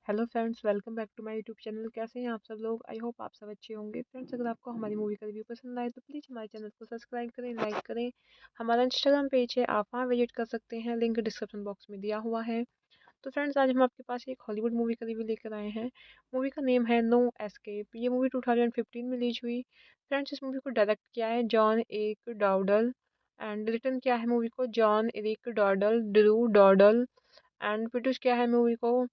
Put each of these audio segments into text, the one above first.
Hello friends, welcome back to my YouTube channel. कैसे हैं आप सब लोग? आई होप आप सब अच्छे होंगे। फ्रेंड्स, अगर आपको हमारी मूवी का रिव्यू पसंद आए तो प्लीज़ हमारे चैनल को सब्सक्राइब करें, लाइक करें। हमारा इंस्टाग्राम पेज है, आप वहाँ विजिट कर सकते हैं, लिंक डिस्क्रिप्शन बॉक्स में दिया हुआ है। तो फ्रेंड्स, आज हम आपके पास एक हॉलीवुड मूवी का रिव्यू लेकर आए हैं। मूवी का नेम है नो एस्केप। ये मूवी 2015 में रिलीज हुई। फ्रेंड्स, इस मूवी को डायरेक्ट किया है John Eric Dowdle and written किया है मूवी को John Eric Dowdle, Drew Dowdle and produce किया है मूवी को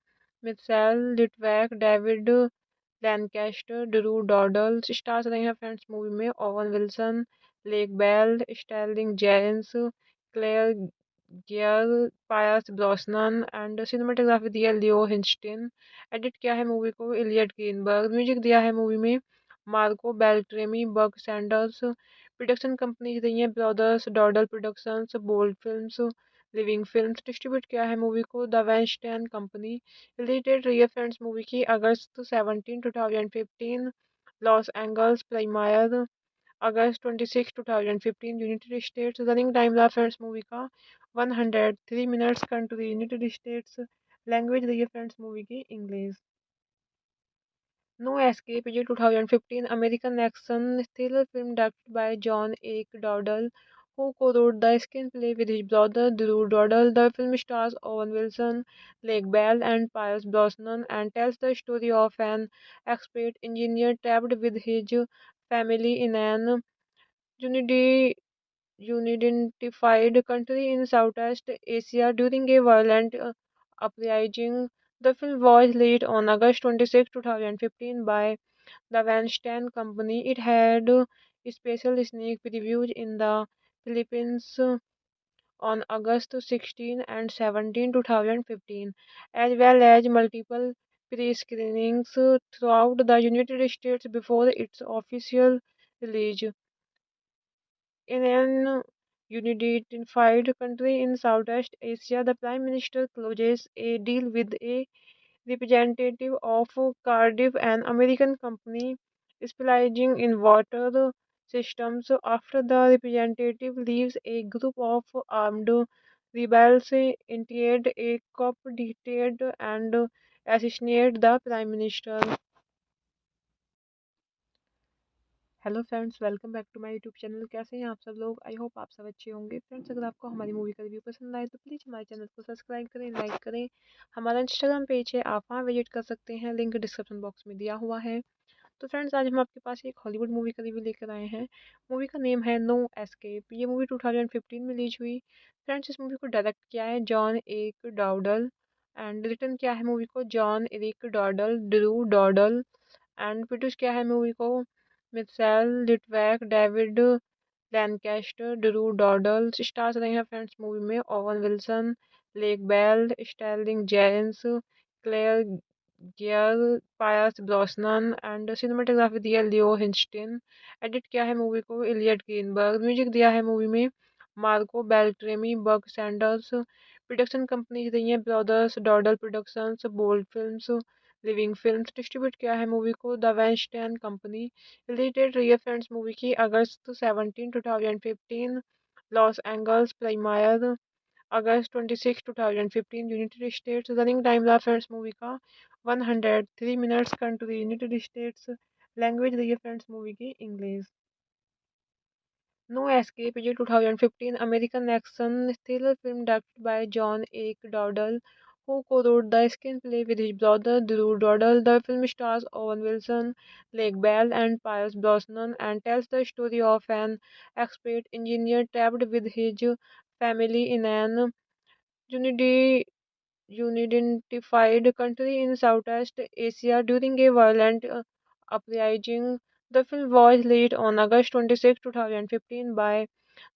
Mitchell Litvak, David Lancaster, Drew Dowdle. Stars रहे हैं फ्रेंड्स मूवी में Owen Wilson, Lake Bell, Sterling Jerins, Claire Geare, Pierce Brosnan and cinematography दिया लियो हिंस्टिन। एडिट किया है movie को इलियट ग्रीनबर्ग। म्यूजिक दिया है मूवी में Marco Beltrami, Buck Sanders. Production companies रही हैं brothers Dowdle productions, bold films, living films. Distribute किया है मूवी को the Weinstein company. Release date रही है फ्रेंड्स मूवी की अगस्त 17 2015। लॉस एंजल्स प्रीमियर अगस्त 26 2015 यूनाइटेड स्टेट्स। रनिंग टाइम रहा फ्रेंड्स मूवी का 103 minutes. Country United States. Language रही है फ्रेंड्स मूवी की English. No escape is a 2015 American action thriller film directed by John Eric Dowdle, who co-wrote the screenplay with his brother Drew Dowdle. The film stars Owen Wilson, Lake Bell, and Pierce Brosnan, and tells the story of an expert engineer trapped with his family in an unidi- unidentified country in Southeast Asia during a violent uprising. The film was released on August 26 2015 by the Weinstein Company. It had special sneak previews in the Philippines on August 16 and 17 2015, as well as multiple pre-screenings throughout the United States before its official release. In an unified country in Southeast Asia, the Prime Minister closes a deal with a representative of Cardiff, an American company specializing in water systems. After the representative leaves, a group of armed rebels interrupt a coup d'etat and assassinate the prime minister. Hello friends, welcome back to my YouTube channel. कैसे हैं आप सब लोग? I hope आप सब अच्छे होंगे। Friends, अगर आपको हमारी मूवी का रिव्यू पसंद आए तो प्लीज़ हमारे चैनल को सब्सक्राइब करें, लाइक करें। हमारा इंस्टाग्राम पेज है, आप वहाँ विजिट कर सकते हैं, लिंक डिस्क्रिप्शन बॉक्स में दिया हुआ है। तो फ्रेंड्स, आज हम आपके पास एक हॉलीवुड मूवी का रिव्यू लेकर आए हैं। मूवी का नेम है नो एस्केप। ये मूवी 2015 में रिलीज हुई। फ्रेंड्स, इस मूवी को डायरेक्ट किया है John Eric Dowdle and written किया है मूवी को John Eric Dowdle, Drew Dowdle and produce किया है मूवी को Mitchell Litvak, David Lancaster, Drew Dowdle. Stars रहे हैं फ्रेंड्स मूवी में Owen Wilson, Lake Bell, Sterling Jerins, Claire Geare, Pierce Brosnan and cinematography दिया लियो हिंस्टिन। एडिट किया है movie को इलियट ग्रीनबर्ग। म्यूजिक दिया है मूवी में Marco Beltrami, Buck Sanders. Production companies रही हैं brothers Dowdle productions, bold films, living films. Distribute किया है मूवी को the Weinstein company. Release date रही है फ्रेंड्स मूवी की अगस्त 17 2015। लॉस एंजल्स प्रीमियर अगस्त 26 2015 यूनाइटेड स्टेट्स। रनिंग टाइम रहा फ्रेंड्स मूवी का 103 minutes. Country United States. Language रही है फ्रेंड्स मूवी की English. No escape is a 2015 American action thriller film directed by John Eric Dowdle, who co-wrote the screenplay with his brother Drew Dowdle. The film stars Owen Wilson, Lake Bell, and Pierce Brosnan, and tells the story of an expert engineer trapped with his family in an unidi- unidentified country in Southeast Asia during a violent uprising. The film was released on August 26 2015 by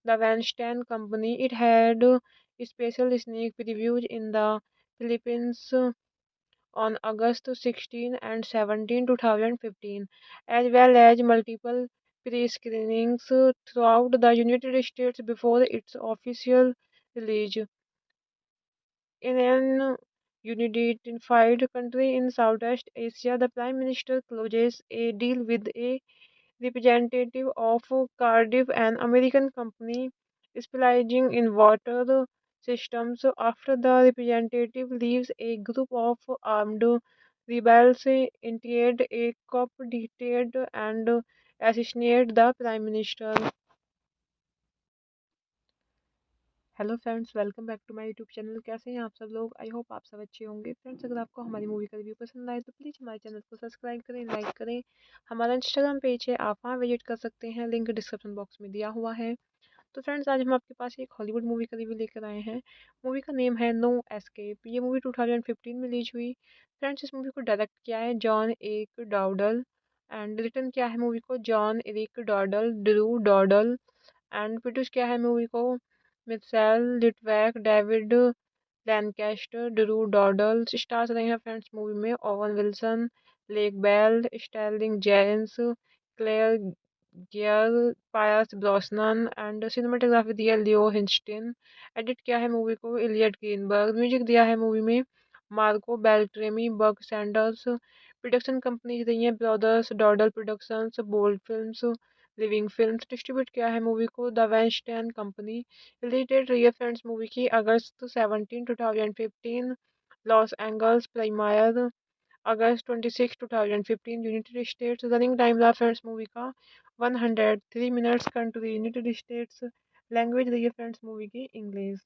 the Weinstein Company. It had special sneak previews in the Philippines on August 16 and 17 2015, as well as multiple pre-screenings throughout the United States before its official release. In an unified country in Southeast Asia, the Prime Minister closes a deal with a representative of Cardiff, an American company specializing in water systems. After the representative leaves, a group of armed rebels initiate a coup d'etat and assassinate the prime minister. Hello friends, welcome back to my YouTube channel. कैसे हैं आप सब लोग? I hope आप सब अच्छे होंगे। Friends, अगर आपको हमारी मूवी का रिव्यू पसंद आए तो प्लीज़ हमारे चैनल को सब्सक्राइब करें, लाइक करें। हमारा इंस्टाग्राम पेज है, आप वहाँ विजिट कर सकते हैं, लिंक डिस्क्रिप्शन बॉक्स में दिया हुआ है। तो फ्रेंड्स, आज हम आपके पास एक हॉलीवुड मूवी का रिव्यू लेकर आए हैं। मूवी का नेम है नो एस्केप। ये मूवी 2015 में रिलीज हुई। फ्रेंड्स, इस मूवी को डायरेक्ट किया है John Eric Dowdle and written किया है मूवी को John Eric Dowdle, Drew Dowdle and produce किया है मूवी को Mitchell Litvak, David Lancaster, Drew Dowdle. Stars रहे हैं फ्रेंड्स मूवी में Owen Wilson, Lake Bell, Sterling Jerins, Claire Geare, Pierce Brosnan and cinematography दिया लियो हिंस्टिन। एडिट किया है movie को इलियट ग्रीनबर्ग। म्यूजिक दिया है मूवी में Marco Beltrami, Buck Sanders. Production companies रही हैं brothers Dowdle productions, bold films, living films. Distribute किया है मूवी को the Weinstein company. Release date रही है फ्रेंड्स मूवी की अगस्त 17 2015। लॉस एंजल्स प्रीमियर अगस्त 26 2015 यूनाइटेड स्टेट्स। रनिंग टाइम रहा फ्रेंड्स मूवी का 103 minutes. Country United States. Language रही है फ्रेंड्स मूवी की English.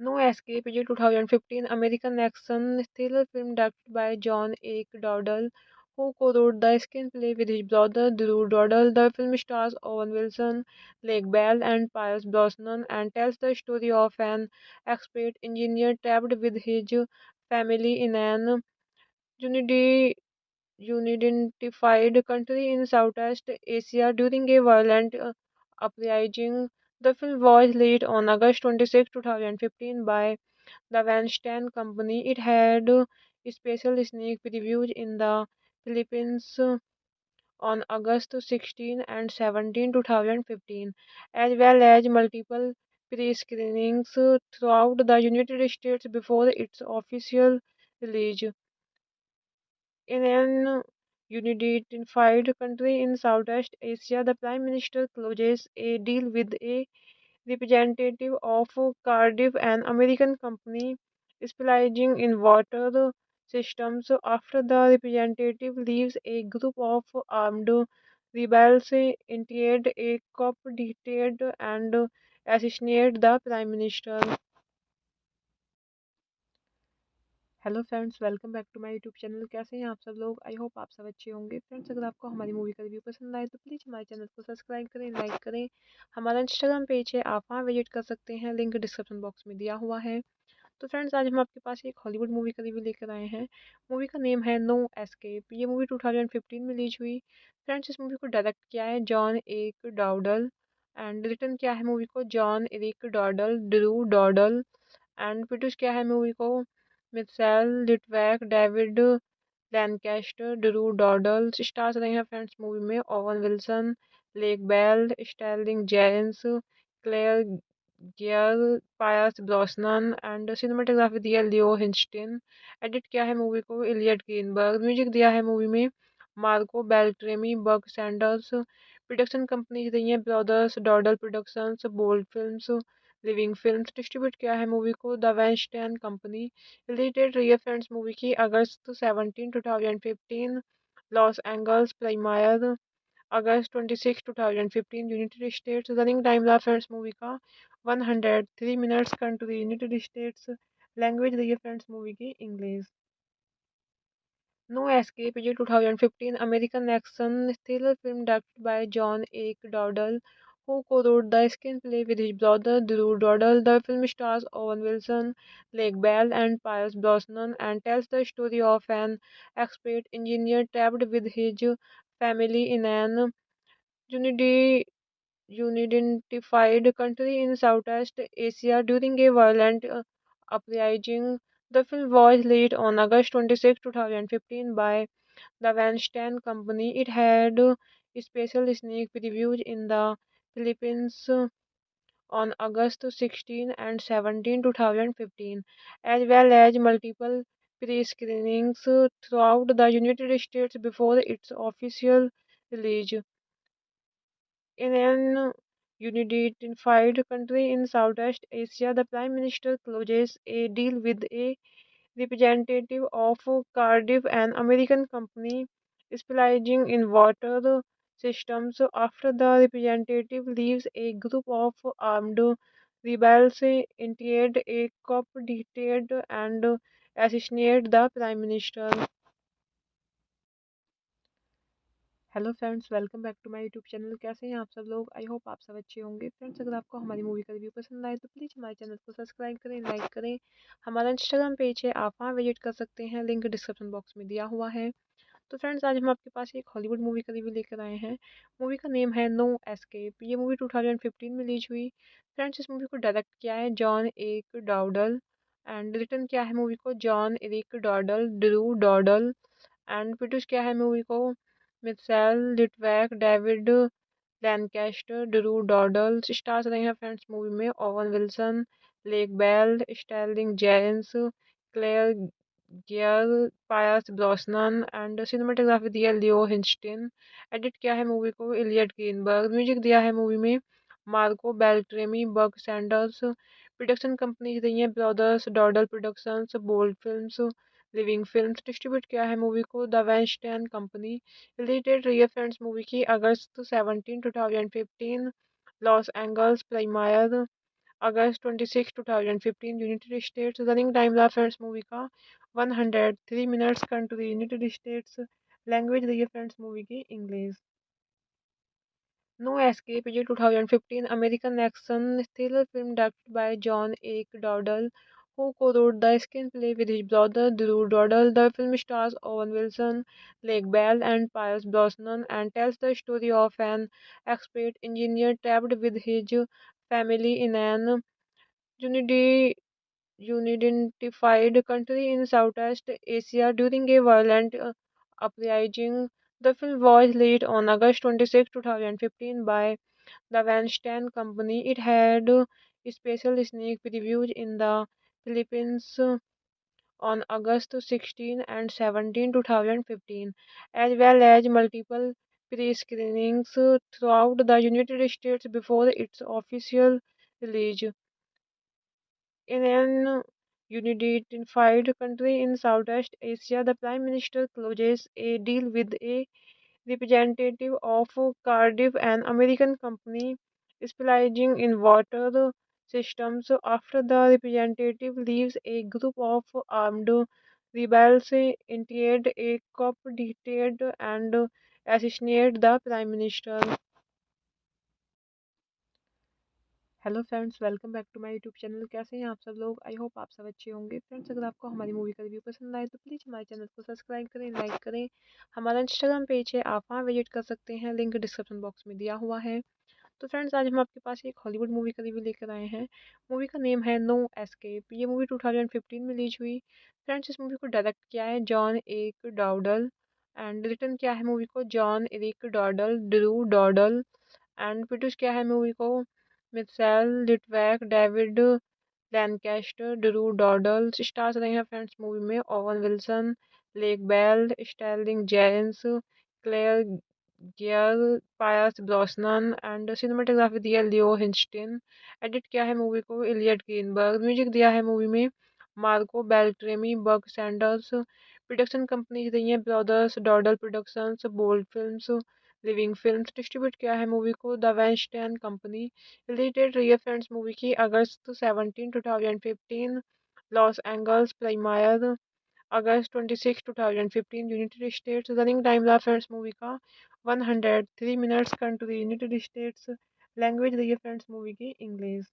No escape is a 2015 American action thriller film directed by John A. Dowdle, who co-wrote the screenplay with his brother Drew Dowdle. The film stars Owen Wilson, Lake Bell, and Pierce Brosnan and tells the story of an expert engineer trapped with his family in an unidi- unidentified country in Southeast Asia during a violent uprising. The film was released on August 26, 2015 by the Weinstein Company. It had special sneak previews in the Philippines on August 16 and 17, 2015, as well as multiple pre-screenings throughout the United States before its official release. In an unified country in Southeast Asia, the Prime Minister closes a deal with a representative of Cardiff, an American company specializing in water systems. After the representative leaves, a group of armed rebels initiate a coup d'etat and assassinate the prime minister. Hello friends, welcome back to my YouTube channel. कैसे हैं आप सब लोग? I hope आप सब अच्छे होंगे। Friends, अगर आपको हमारी मूवी का रिव्यू पसंद आए तो प्लीज़ हमारे चैनल को सब्सक्राइब करें, लाइक करें। हमारा इंस्टाग्राम पेज है, आप वहाँ विजिट कर सकते हैं, लिंक डिस्क्रिप्शन बॉक्स में दिया हुआ है। तो फ्रेंड्स, आज हम आपके पास एक हॉलीवुड मूवी का रिव्यू लेकर आए हैं। मूवी का नेम है नो एस्केप। ये मूवी 2015 में रिलीज हुई। फ्रेंड्स, इस मूवी को डायरेक्ट किया है John Eric Dowdle and written किया है मूवी को John Eric Dowdle, Drew Dowdle and produce किया है मूवी को Mitchell Litvak, David Lancaster, Drew Dowdle. Stars रहे हैं फ्रेंड्स मूवी में Owen Wilson, Lake Bell, Sterling Jerins, Claire Geare, Pierce Brosnan and cinematography दिया लियो हिंस्टिन। एडिट किया है movie को इलियट ग्रीनबर्ग। म्यूजिक दिया है मूवी में Marco Beltrami, Buck Sanders. Production companies रही हैं brothers Dowdle productions, bold films, living films. Distribute किया है मूवी को the Weinstein company. Release date रही है फ्रेंड्स मूवी की अगस्त 17 2015। लॉस एंजल्स प्रीमियर अगस्त 26 2015 यूनाइटेड स्टेट्स। रनिंग टाइम रहा फ्रेंड्स मूवी का 103 minutes. Country United States. Language रही है फ्रेंड्स मूवी की English. No escape is a 2015 American action thriller film directed by John A. Dowdle, who co-wrote the screenplay with his brother Drew Dowdle. The film stars Owen Wilson, Lake Bell, and Pierce Brosnan and tells the story of an expert engineer trapped with his family in an unidi- unidentified country in Southeast Asia during a violent uprising. The film was released on August 26, 2015 by the Weinstein Company. It had special sneak previews in the Philippines on August 16 and 17, 2015, as well as multiple pre-screenings throughout the United States before its official release. In an unified country in Southeast Asia, the Prime Minister closes a deal with a representative of Cardiff, an American company specializing in water systems. After the representative leaves, a group of armed rebels invade a coup d'etat and assassinate the prime minister. Hello friends, welcome back to my YouTube channel. कैसे हैं आप सब लोग? I hope आप सब अच्छे होंगे। Friends, अगर आपको हमारी मूवी का रिव्यू पसंद आए तो प्लीज़ हमारे चैनल को सब्सक्राइब करें, लाइक करें। हमारा इंस्टाग्राम पेज है, आप वहाँ विजिट कर सकते हैं, लिंक डिस्क्रिप्शन बॉक्स में दिया हुआ है। तो फ्रेंड्स, आज हम आपके पास एक हॉलीवुड मूवी का रिव्यू लेकर आए हैं। मूवी का नेम है नो एस्केप। ये मूवी 2015 में रिलीज हुई। फ्रेंड्स, इस मूवी को डायरेक्ट किया है John Eric Dowdle and written किया है मूवी को John Eric Dowdle, Drew Dowdle and produce किया है मूवी को Mitchell Litvak, David Lancaster, Drew Dowdle. Stars रहे हैं फ्रेंड्स मूवी में Owen Wilson, Lake Bell, Sterling Jerins, Claire Geare, Pierce Brosnan and cinematography दिया लियो हिंस्टिन। एडिट किया है movie को इलियट ग्रीनबर्ग। म्यूजिक दिया है मूवी में Marco Beltrami, Buck Sanders. Production companies रही हैं brothers Dowdle productions, bold films, living films. Distribute किया है मूवी को the Weinstein company. Release date रही है फ्रेंड्स मूवी की अगस्त 17 2015। लॉस एंजल्स प्रीमियर अगस्त 26 2015 यूनाइटेड स्टेट्स। रनिंग टाइम रहा फ्रेंड्स मूवी का 103 minutes. Country United States. Language रही है फ्रेंड्स मूवी की English. No escape is a 2015 American action thriller film directed by John H. Dowdle, who co-wrote the screenplay with his brother Drew Dowdle. The film stars Owen Wilson, Lake Bell, and Pierce Brosnan and tells the story of an expert engineer trapped with his family in an unidi- unidentified country in Southeast Asia during a violent uprising. The film was released on August 26, 2015 by the Weinstein Company. It had special sneak previews in the Philippines on August 16 and 17, 2015, as well as multiple pre-screenings throughout the United States before its official release. In an unified country in Southeast Asia, the Prime Minister closes a deal with a representative of Cardiff, an American company specializing in water systems. After the representative leaves, a group of armed rebels invade a coup d'etat and assassinate the prime minister. Hello friends, welcome back to my YouTube channel. कैसे हैं आप सब लोग? I hope आप सब अच्छे होंगे। Friends, अगर आपको हमारी मूवी का रिव्यू पसंद आए तो प्लीज़ हमारे चैनल को सब्सक्राइब करें, लाइक करें। हमारा इंस्टाग्राम पेज है, आप वहाँ विजिट कर सकते हैं, लिंक डिस्क्रिप्शन बॉक्स में दिया हुआ है। तो फ्रेंड्स, आज हम आपके पास एक हॉलीवुड मूवी का रिव्यू लेकर आए हैं। मूवी का नेम है नो एस्केप। ये मूवी 2015 में रिलीज हुई। फ्रेंड्स, इस मूवी को डायरेक्ट किया है John Eric Dowdle and written किया है मूवी को John Eric Dowdle, Drew Dowdle and produce किया है मूवी को Mitchell Litvak, David Lancaster, Drew Dowdle. Stars रहे हैं फ्रेंड्स मूवी में Owen Wilson, Lake Bell, Sterling Jerins, Claire Geare, Pierce Brosnan and cinematography दिया लियो हिंस्टिन। एडिट किया है movie को इलियट ग्रीनबर्ग। म्यूजिक दिया है मूवी में Marco Beltrami, Buck Sanders. Production companies रही हैं brothers Dowdle productions, bold films, living films. Distribute किया है मूवी को the Weinstein company. Release date रही है फ्रेंड्स मूवी की अगस्त 17 2015। लॉस एंजल्स प्रीमियर अगस्त 26 2015 यूनाइटेड स्टेट्स। रनिंग टाइम रहा फ्रेंड्स मूवी का 103 minutes. Country United States. Language रही है फ्रेंड्स मूवी की English.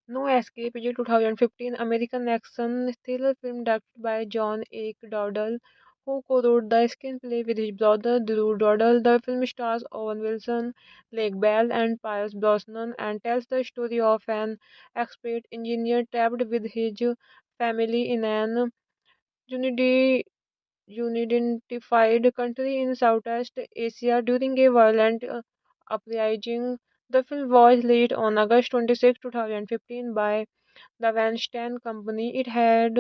No escape is a 2015 American action thriller film directed by John H. Dowdle, who co-wrote the screenplay with his brother Drew Dowdle. The film stars Owen Wilson, Lake Bell, and Pierce Brosnan and tells the story of an expert engineer trapped with his family in an unidi- unidentified country in Southeast Asia during a violent uprising. The film was released on August 26, 2015 by the Weinstein Company. It had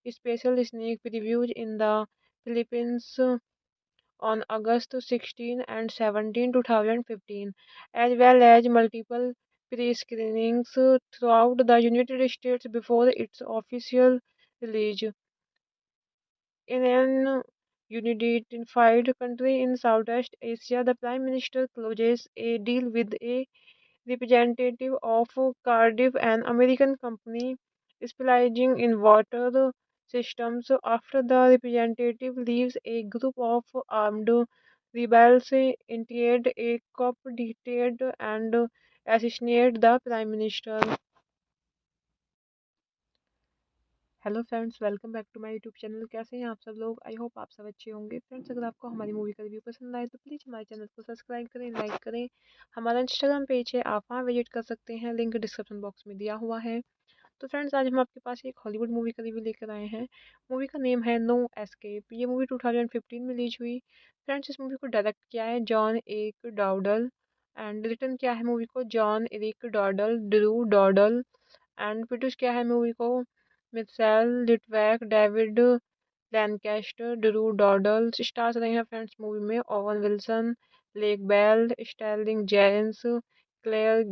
special sneak previews in the Philippines on August 16 and 17, 2015, as well as multiple pre-screenings throughout the United States before its official release. In an unified country in Southeast Asia, the Prime Minister closes a deal with a representative of Cardiff, an American company specializing in water systems. After the representative leaves, a group of armed rebels interrupt a coup d'etat and assassinate the Prime Minister. Hello friends, welcome back to my YouTube channel. कैसे हैं आप सब लोग? I hope आप सब अच्छे होंगे। Friends, अगर आपको हमारी मूवी का रिव्यू पसंद आए तो प्लीज़ हमारे चैनल को सब्सक्राइब करें, लाइक करें। हमारा इंस्टाग्राम पेज है, आप वहाँ विजिट कर सकते हैं, लिंक डिस्क्रिप्शन बॉक्स में दिया हुआ है। तो फ्रेंड्स, आज हम आपके पास एक हॉलीवुड मूवी का रिव्यू लेकर आए हैं। मूवी का नेम है नो एस्केप। ये मूवी 2015 में रिलीज हुई। फ्रेंड्स, इस मूवी को डायरेक्ट किया है John Eric Dowdle and written किया है मूवी को John Eric Dowdle, Drew Dowdle and produce किया है मूवी को Mitchell Litvak, David Lancaster, Drew Dowdle. Stars रहे हैं फ्रेंड्स मूवी में Owen Wilson, Lake Bell, Sterling Jerins, Claire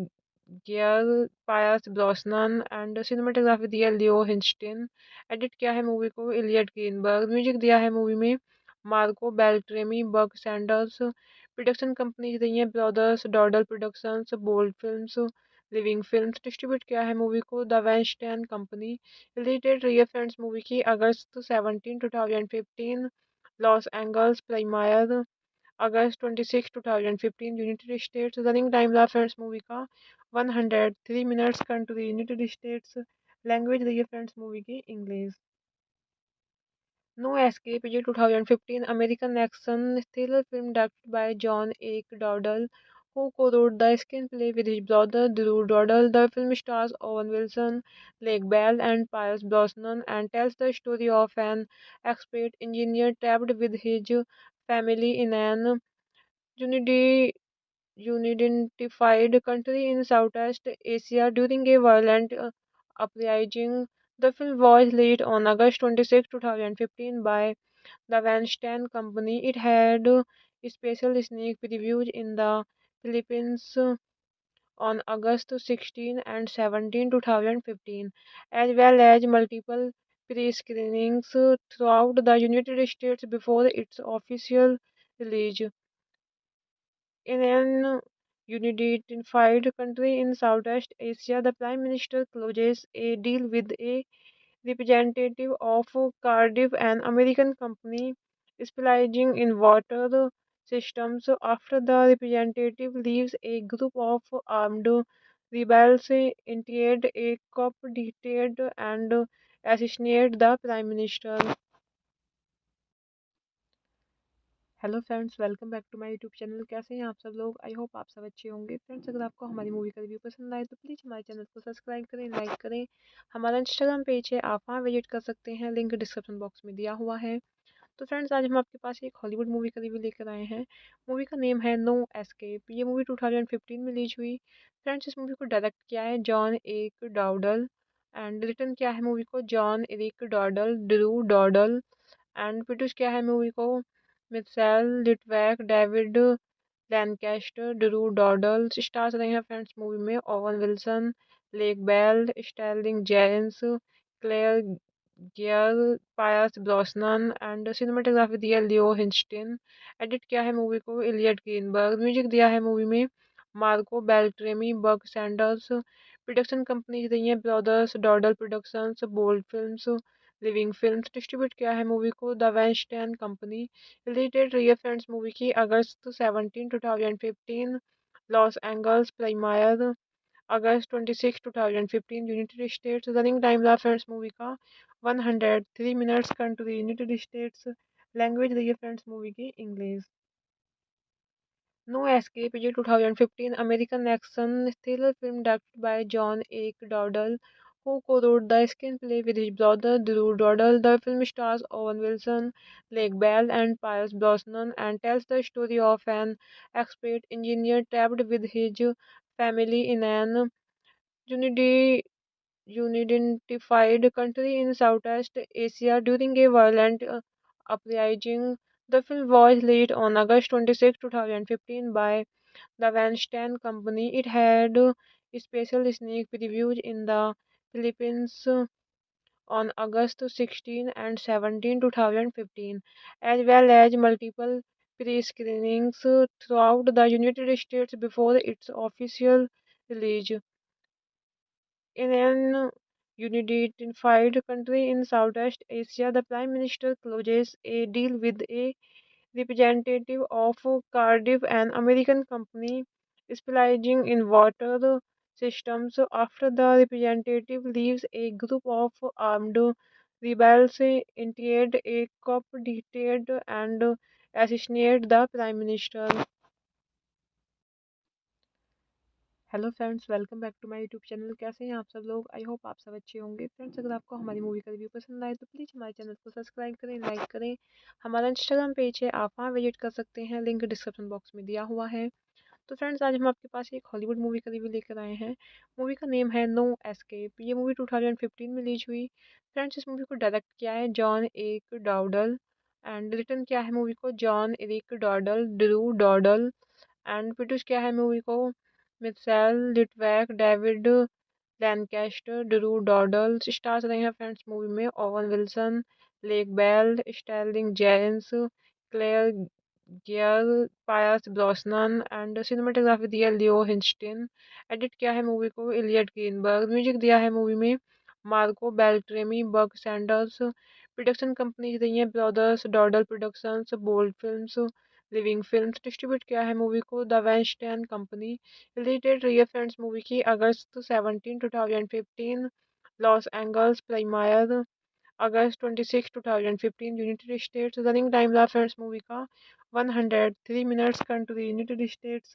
Geare, Pierce Brosnan and cinematography दिया लियो हिंस्टिन। एडिट किया है movie को इलियट ग्रीनबर्ग। म्यूजिक दिया है मूवी में Marco Beltrami, Buck Sanders. Production companies रही हैं brothers Dowdle productions, bold films, living films. Distribute किया है मूवी को the Weinstein company. Release date रही है फ्रेंड्स मूवी की अगस्त 17 2015। लॉस एंजल्स प्रीमियर अगस्त 26 2015 यूनाइटेड स्टेट्स। रनिंग टाइम रहा फ्रेंड्स मूवी का 103 minutes. Country United States. Language रही है फ्रेंड्स मूवी की English. No escape is a 2015 American action thriller film directed by John Eric Dowdle, who co-wrote the screenplay with his brother Drew Dowdle. The film stars Owen Wilson, Lake Bell, and Pierce Brosnan and tells the story of an expert engineer trapped with his family in an unidi- unidentified country in Southeast Asia during a violent uprising. The film was released on August 26, 2015 by the Weinstein Company. It had special sneak previews in the Philippines on August 16 and 17, 2015, as well as multiple pre-screenings throughout the United States before its official release. In an unified country in Southeast Asia, the Prime Minister closes a deal with a representative of Cardiff, an American company specializing in water systems. After the representative leaves, a group of armed rebels interrupt a coup d'etat and assassinate the Prime Minister. Hello friends, welcome back to my YouTube channel. कैसे हैं आप सब लोग? I hope आप सब अच्छे होंगे। Friends, अगर आपको हमारी मूवी का रिव्यू पसंद आए तो प्लीज़ हमारे चैनल को सब्सक्राइब करें, लाइक करें। हमारा इंस्टाग्राम पेज है, आप वहाँ विजिट कर सकते हैं, लिंक डिस्क्रिप्शन बॉक्स में दिया हुआ है। तो फ्रेंड्स, आज हम आपके पास एक हॉलीवुड मूवी का रिव्यू लेकर आए हैं। मूवी का नेम है नो एस्केप। ये मूवी 2015 में रिलीज हुई। फ्रेंड्स, इस मूवी को डायरेक्ट किया है John Eric Dowdle and written किया है मूवी को John Eric Dowdle, Drew Dowdle and produce किया है मूवी को Mitchell Litvak, David Lancaster, Drew Dowdle. Stars रहे हैं फ्रेंड्स मूवी में Owen Wilson, Lake Bell, Sterling Jerins, Claire Geare, Pierce Brosnan and cinematography दिया लियो हिंस्टिन। एडिट किया है movie को इलियट ग्रीनबर्ग। म्यूजिक दिया है मूवी में Marco Beltrami, Buck Sanders. Production companies रही हैं brothers Dowdle productions, bold films, living films. Distribute किया है मूवी को the Weinstein company. Release date रही है फ्रेंड्स मूवी की अगस्त 17 2015। लॉस एंजल्स प्रीमियर अगस्त 26 2015 यूनाइटेड स्टेट्स। रनिंग टाइम रहा फ्रेंड्स मूवी का 103 minutes. Country United States. Language रही है फ्रेंड्स मूवी की English. No escape is a 2015 American action thriller film directed by John Eric Dowdle, who co-wrote the screenplay with his brother Drew Dowdle. The film stars Owen Wilson, Lake Bell, and Pierce Brosnan and tells the story of an expert engineer trapped with his family in an unidi- unidentified country in Southeast Asia during a violent uprising. The film was released on August 26, 2015 by the Weinstein Company. It had special sneak previews in the Philippines on August 16 and 17, 2015, as well as multiple pre-screenings throughout the United States before its official release. In an unified country in Southeast Asia, the Prime Minister closes a deal with a representative of Cardiff, an American company specializing in water systems. After the representative leaves, a group of armed rebels interrupt a coup d'etat and assassinate the Prime Minister. Hello friends, welcome back to my YouTube channel. कैसे हैं आप सब लोग? I hope आप सब अच्छे होंगे। Friends, अगर आपको हमारी मूवी का रिव्यू पसंद आए तो प्लीज़ हमारे चैनल को सब्सक्राइब करें, लाइक करें। हमारा इंस्टाग्राम पेज है, आप वहाँ विजिट कर सकते हैं, लिंक डिस्क्रिप्शन बॉक्स में दिया हुआ है। तो फ्रेंड्स, आज हम आपके पास एक हॉलीवुड मूवी का रिव्यू लेकर आए हैं। मूवी का नेम है नो एस्केप। ये मूवी 2015 में रिलीज हुई। फ्रेंड्स, इस मूवी को डायरेक्ट किया है John Eric Dowdle and written किया है मूवी को John Eric Dowdle, Drew Dowdle and produce किया है मूवी को Mitchell Litvak, David Lancaster, Drew Dowdle. Stars रहे हैं फ्रेंड्स मूवी में Owen Wilson, Lake Bell, Sterling Jerins, Claire Geare, Pierce Brosnan and cinematography दिया लियो हिंस्टिन। एडिट किया है movie को इलियट ग्रीनबर्ग। म्यूजिक दिया है मूवी में Marco Beltrami, Buck Sanders. Production companies रही हैं brothers Dowdle productions, bold films, living films. Distribute किया है मूवी को the Weinstein company. Release date रही है फ्रेंड्स मूवी की अगस्त 17, 2015, Los Angeles premiere August 26, 2015, United States. Running time रहा फ्रेंड्स मूवी का 103 minutes. Country United States.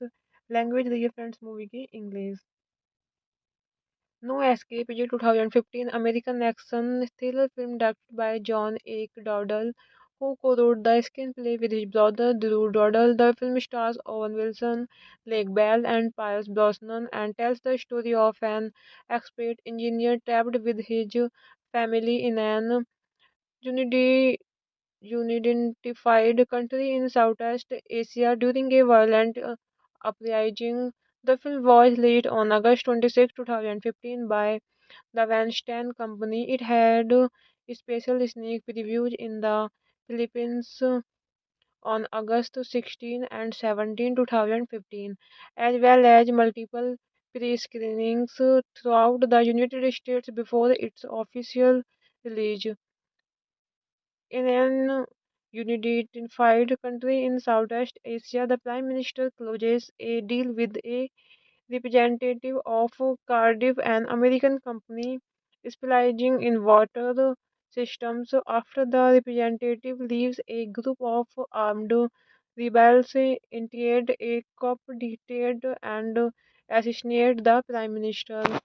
Language रही है फ्रेंड्स मूवी की English. No escape is a 2015 American action thriller film directed by John Eric Dowdle, who co-wrote the screenplay with his brother Drew Dowdle. The film stars Owen Wilson, Lake Bell, and Pierce Brosnan, and tells the story of an expert engineer trapped with his family in an unidi- unidentified country in Southeast Asia during a violent uprising. The film was released on August 26, 2015 by the Weinstein Company. It had special sneak previews in the Philippines on August 16 and 17, 2015, as well as multiple pre-screenings throughout the United States before its official release. In an unified country in Southeast Asia, the Prime Minister closes a deal with a representative of Cardiff, an American company specializing in water systems. After the representative leaves, a group of armed rebels interrupt a coup d'etat and assassinate the Prime Minister.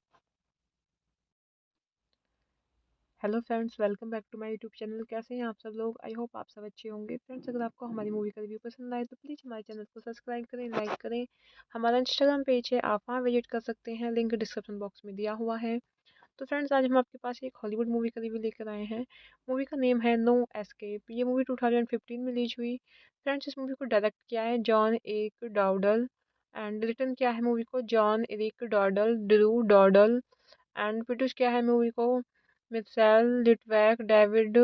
Hello friends, welcome back to my YouTube channel. कैसे हैं आप सब लोग? I hope आप सब अच्छे होंगे। Friends, अगर आपको हमारी मूवी का रिव्यू पसंद आए तो प्लीज़ हमारे चैनल को सब्सक्राइब करें, लाइक करें। हमारा इंस्टाग्राम पेज है, आप वहाँ विजिट कर सकते हैं, लिंक डिस्क्रिप्शन बॉक्स में दिया हुआ है। तो फ्रेंड्स, आज हम आपके पास एक हॉलीवुड मूवी का रिव्यू लेकर आए हैं। मूवी का नेम है नो एस्केप। ये मूवी 2015 में रिलीज हुई। फ्रेंड्स, इस मूवी को डायरेक्ट किया है John Eric Dowdle and written किया है मूवी को John Eric Dowdle, Drew Dowdle and produce किया है मूवी को Mitchell Litvak, David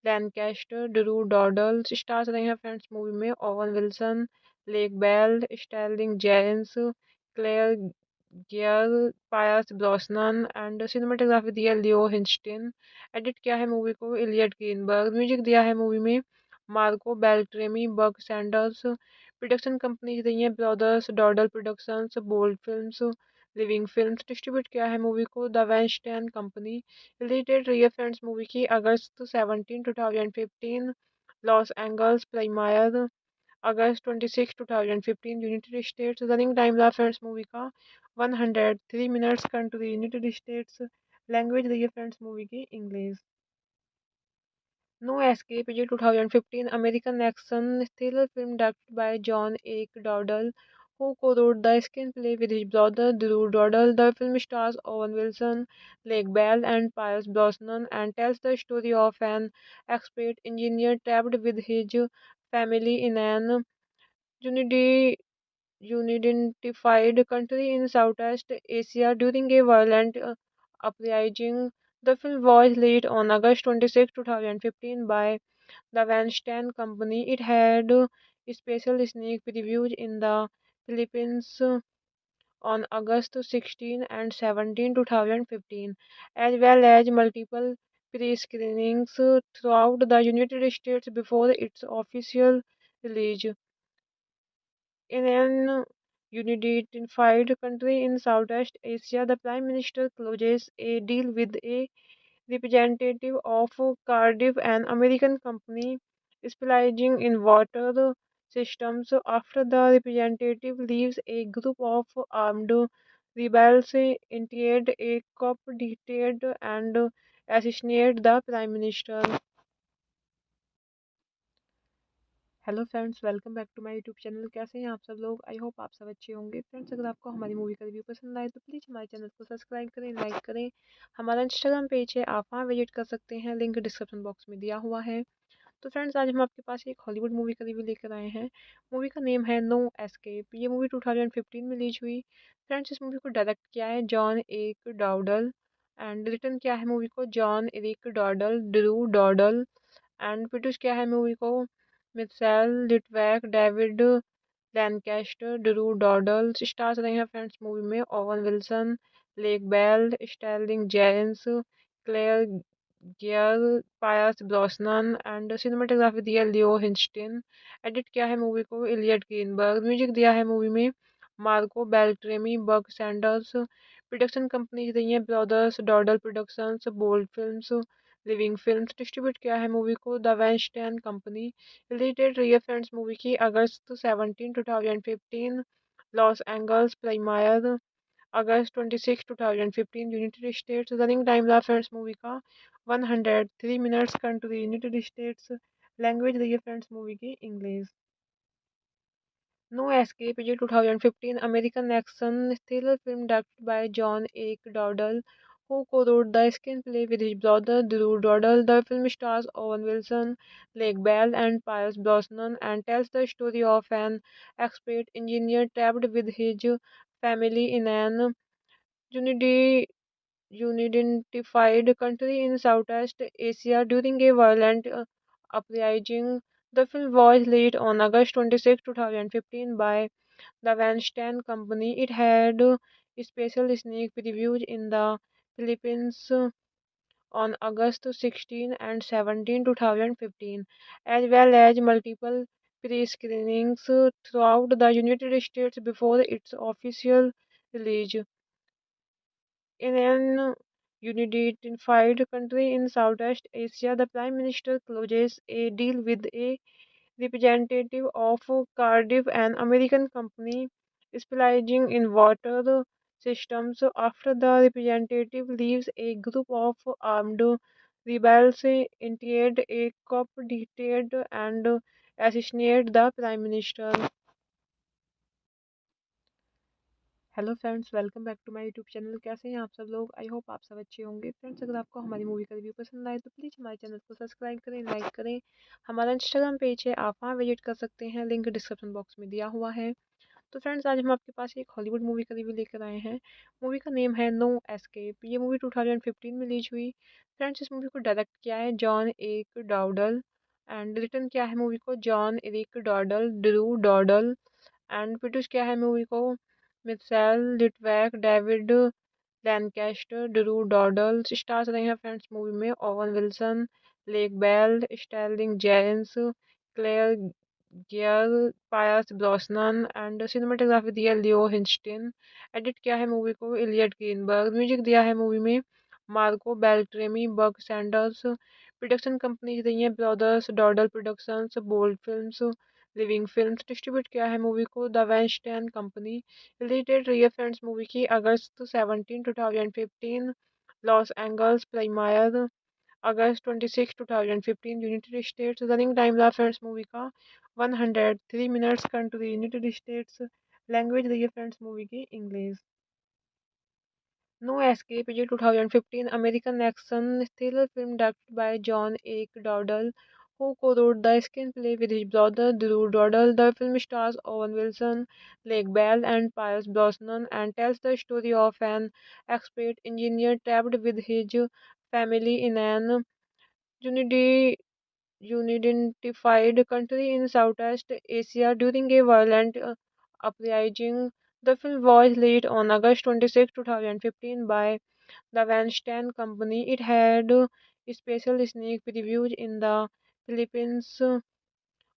Lancaster, Drew Dowdle. Stars रहे हैं फ्रेंड्स मूवी में Owen Wilson, Lake Bell, Sterling Jerins, Claire Geare, Pierce Brosnan and cinematography दिया लियो हिंस्टिन। एडिट किया है movie को इलियट ग्रीनबर्ग। म्यूजिक दिया है मूवी में Marco Beltrami, Buck Sanders. Production companies रही हैं brothers Dowdle productions, bold films, living films. Distribute किया है मूवी को the Weinstein company. Release date रही है फ्रेंड्स मूवी की August 17, 2015, Los Angeles premiere August 26, 2015, United States. Running time रहा friends movie का 103 minutes. Country United States. Language रही है फ्रेंड्स मूवी की English. No escape is a 2015 American action thriller film directed by John Eric Dowdle, who co-wrote the screenplay with his brother Drew Dowdle. The film stars Owen Wilson, Lake Bell, and Pierce Brosnan, and tells the story of an expert engineer trapped with his family in an unidi- unidentified country in Southeast Asia during a violent uprising. The film was released on August 26, 2015 by the Weinstein Company. It had special sneak previews in the Philippines on August 16 and 17, 2015, as well as multiple pre-screenings throughout the United States before its official release. In an unified country in Southeast Asia, the Prime Minister closes a deal with a representative of Cardiff, an American company specializing in water systems. After the representative leaves, a group of armed rebels interrupt a coup d'etat and assassinate the Prime Minister. Hello friends, welcome back to my YouTube channel. कैसे हैं आप सब लोग? I hope आप सब अच्छे होंगे। Friends, अगर आपको हमारी मूवी का रिव्यू पसंद आए तो प्लीज़ हमारे चैनल को सब्सक्राइब करें, लाइक करें। हमारा इंस्टाग्राम पेज है, आप वहाँ विजिट कर सकते हैं, लिंक डिस्क्रिप्शन बॉक्स में दिया हुआ है। तो फ्रेंड्स, आज हम आपके पास एक हॉलीवुड मूवी का रिव्यू लेकर आए हैं। मूवी का नेम है नो एस्केप। ये मूवी 2015 में रिलीज हुई। फ्रेंड्स, इस मूवी को डायरेक्ट किया है John Eric Dowdle and written किया है मूवी को John Eric Dowdle, Drew Dowdle and produce किया है मूवी को Mitchell Litvak, David Lancaster, Drew Dowdle. Stars रहे हैं फ्रेंड्स मूवी में Owen Wilson, Lake Bell, Sterling Jerins, Claire Geare, Pierce Brosnan and cinematography दिया लियो हिंस्टिन। एडिट किया है movie को इलियट ग्रीनबर्ग। म्यूजिक दिया है मूवी में Marco Beltrami, Buck Sanders. Production companies रही हैं brothers Dowdle productions, bold films, living films. Distribute किया है मूवी को the Weinstein company. Release date रही है फ्रेंड्स मूवी की अगस्त 17, 2015। Los Angeles premiere August 26, 2015, United States. Running time रहा फ्रेंड्स मूवी का 103 minutes. Country United States. Language रही है फ्रेंड्स मूवी की English. No escape is a 2015 American action thriller film directed by John Eric Dowdle, who co-wrote the screenplay with his brother Drew Dowdle. The film stars Owen Wilson, Lake Bell, and Pierce Brosnan and tells the story of an expert engineer trapped with his family in an unidi- unidentified country in Southeast Asia during a violent uprising. The film was released on August 26, 2015 by the Weinstein Company. It had special sneak previews in the Philippines on August 16 and 17, 2015, as well as multiple pre-screenings throughout the United States before its official release. In an unified country in Southeast Asia, the Prime Minister closes a deal with a representative of Cardiff, an American company specializing in water systems. After the representative leaves, a group of armed rebels interrupt a coup d'etat and assassinate the Prime Minister. Hello friends, welcome back to my YouTube channel. कैसे हैं आप सब लोग? I hope आप सब अच्छे होंगे। Friends, अगर आपको हमारी मूवी का रिव्यू पसंद आए तो प्लीज़ हमारे चैनल को सब्सक्राइब करें, लाइक करें। हमारा इंस्टाग्राम पेज है, आप वहाँ विजिट कर सकते हैं, लिंक डिस्क्रिप्शन बॉक्स में दिया हुआ है। तो फ्रेंड्स, आज हम आपके पास एक हॉलीवुड मूवी का रिव्यू लेकर आए हैं। मूवी का नेम है नो एस्केप। ये मूवी 2015 में रिलीज हुई। फ्रेंड्स, इस मूवी को डायरेक्ट किया है John Eric Dowdle and written किया है मूवी को John Eric Dowdle, Drew Dowdle and produce किया है मूवी को Mitchell Litvak, David Lancaster, Drew Dowdle. Stars रहे हैं फ्रेंड्स मूवी में Owen Wilson, Lake Bell, Sterling Jerins, Claire Geare, Pierce Brosnan and cinematography दिया लियो हिंस्टिन। एडिट किया है movie को इलियट ग्रीनबर्ग। म्यूजिक दिया है मूवी में Marco Beltrami, Buck Sanders. Production companies रही हैं brothers Dowdle productions, bold films, living films. Distribute किया है मूवी को the Weinstein company. Release date रही है फ्रेंड्स मूवी की August 17, 2015। Los Angeles premiere August 26, 2015, United States. Running time रहा friends movie का 103 minutes. Country United States. Language रही है फ्रेंड्स मूवी की English. No Escape is a 2015 American action thriller film directed by John Eric Dowdle, who co-wrote the screenplay with his brother Drew Dowdle. The film stars Owen Wilson, Lake Bell, and Pierce Brosnan and tells the story of an expert engineer trapped with his family in an unidi- unidentified country in Southeast Asia during a violent uprising. The film was released on August 26, 2015 by the Weinstein Company. It had special sneak previews in the Philippines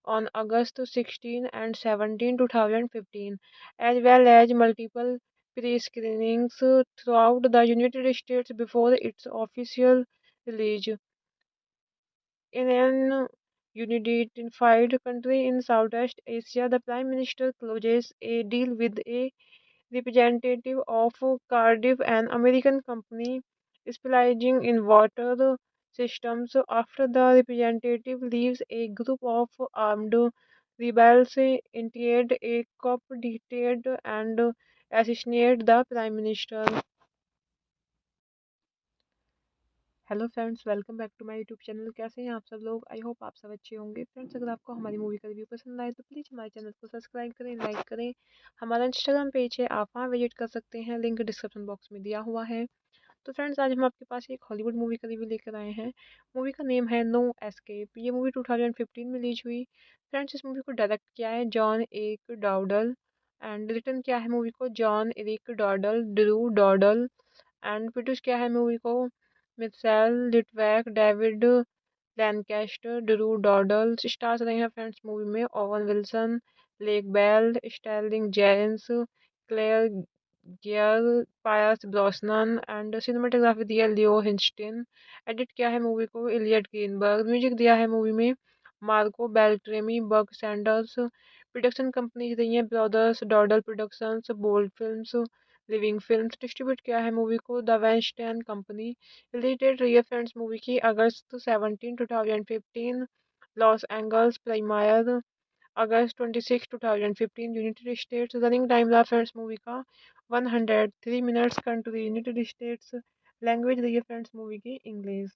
on August 16 and 17, 2015, as well as multiple pre-screenings throughout the United States before its official release. In an unified country in Southeast Asia, the Prime Minister closes a deal with a representative of Cardiff, an American company specializing in water systems. After the representative leaves, a group of armed rebels interrupt a coup d'etat and assassinate the Prime Minister. Hello friends, welcome back to my YouTube channel. कैसे हैं आप सब लोग? I hope आप सब अच्छे होंगे। Friends, अगर आपको हमारी मूवी का रिव्यू पसंद आए तो प्लीज़ हमारे चैनल को सब्सक्राइब करें, लाइक करें। हमारा इंस्टाग्राम पेज है, आप वहाँ विजिट कर सकते हैं, लिंक डिस्क्रिप्शन बॉक्स में दिया हुआ है। तो फ्रेंड्स, आज हम आपके पास एक हॉलीवुड मूवी का रिव्यू लेकर आए हैं। मूवी का नेम है नो एस्केप। ये मूवी 2015 में रिलीज हुई। फ्रेंड्स, इस मूवी को डायरेक्ट किया है John Eric Dowdle and written किया है मूवी को John Eric Dowdle, Drew Dowdle and produce किया है मूवी को Mitchell Litvak, David Lancaster, Drew Dowdle. Stars रहे हैं फ्रेंड्स मूवी में Owen Wilson, Lake Bell, Sterling Jerins, Claire Geare, Pierce Brosnan and cinematography दिया लियो हिंस्टिन। एडिट किया है movie को इलियट ग्रीनबर्ग। म्यूजिक दिया है मूवी में Marco Beltrami, Buck Sanders. Production companies रही हैं brothers Dowdle productions, bold films, living films. Distribute किया है मूवी को the Weinstein company. Release date रही है फ्रेंड्स मूवी की अगस्त 17, 2015। लॉस एंजल्स प्रीमियर अगस्त 26, 2015 यूनाइटेड स्टेट्स। रनिंग टाइम रहा फ्रेंड्स मूवी का 103 minutes. Country United States. Language रही है फ्रेंड्स मूवी की English.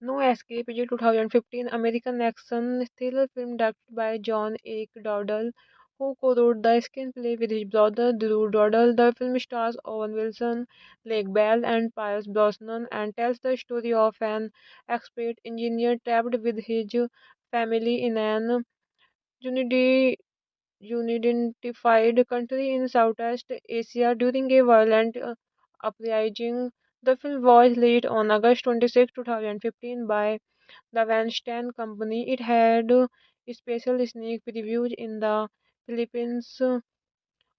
No escape is a 2015 American action thriller film directed by John Eric Dowdle, who co-wrote the screenplay with his brother Drew Dowdle. The film stars Owen Wilson, Lake Bell, and Pierce Brosnan and tells the story of an expert engineer trapped with his family in an unidi- unidentified country in Southeast Asia during a violent uprising. The film was released on August 26, 2015 by the Weinstein Company. It had special sneak previews in the Philippines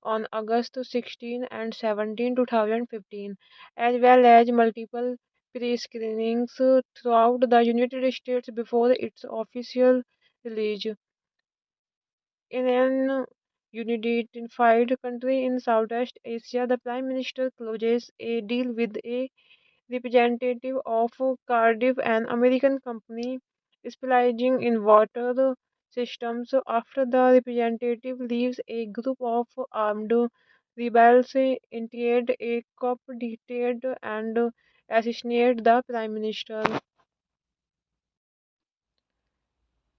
on August 16 and 17, 2015, as well as multiple pre-screenings throughout the United States before its official release. In an unified country in Southeast Asia, the Prime Minister closes a deal with a representative of Cardiff, an American company specializing in water systems. After the representative leaves, a group of armed rebels interrupt a coup d'etat and assassinate the Prime Minister.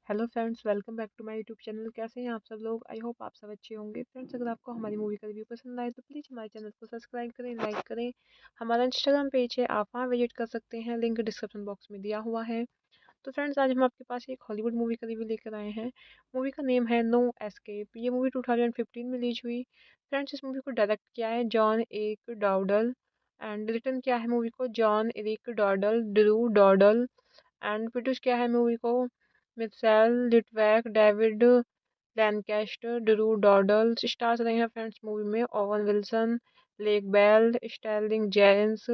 Hello friends, welcome back to my YouTube channel. कैसे हैं आप सब लोग? I hope आप सब अच्छे होंगे। Friends, अगर आपको हमारी मूवी का रिव्यू पसंद आए तो प्लीज़ हमारे चैनल को सब्सक्राइब करें, लाइक करें। हमारा इंस्टाग्राम पेज है, आप वहाँ विजिट कर सकते हैं, लिंक डिस्क्रिप्शन बॉक्स में दिया हुआ है। तो फ्रेंड्स, आज हम आपके पास एक हॉलीवुड मूवी का रिव्यू लेकर आए हैं। मूवी का नेम है नो एस्केप। ये मूवी 2015 में रिलीज हुई। फ्रेंड्स, इस मूवी को डायरेक्ट किया है John Eric Dowdle and written किया है मूवी को John Eric Dowdle, Drew Dowdle and produce किया है मूवी को Mitchell Litvak, David Lancaster, Drew Dowdle. Stars रहे हैं फ्रेंड्स मूवी में Owen Wilson, Lake Bell, Sterling Jerins,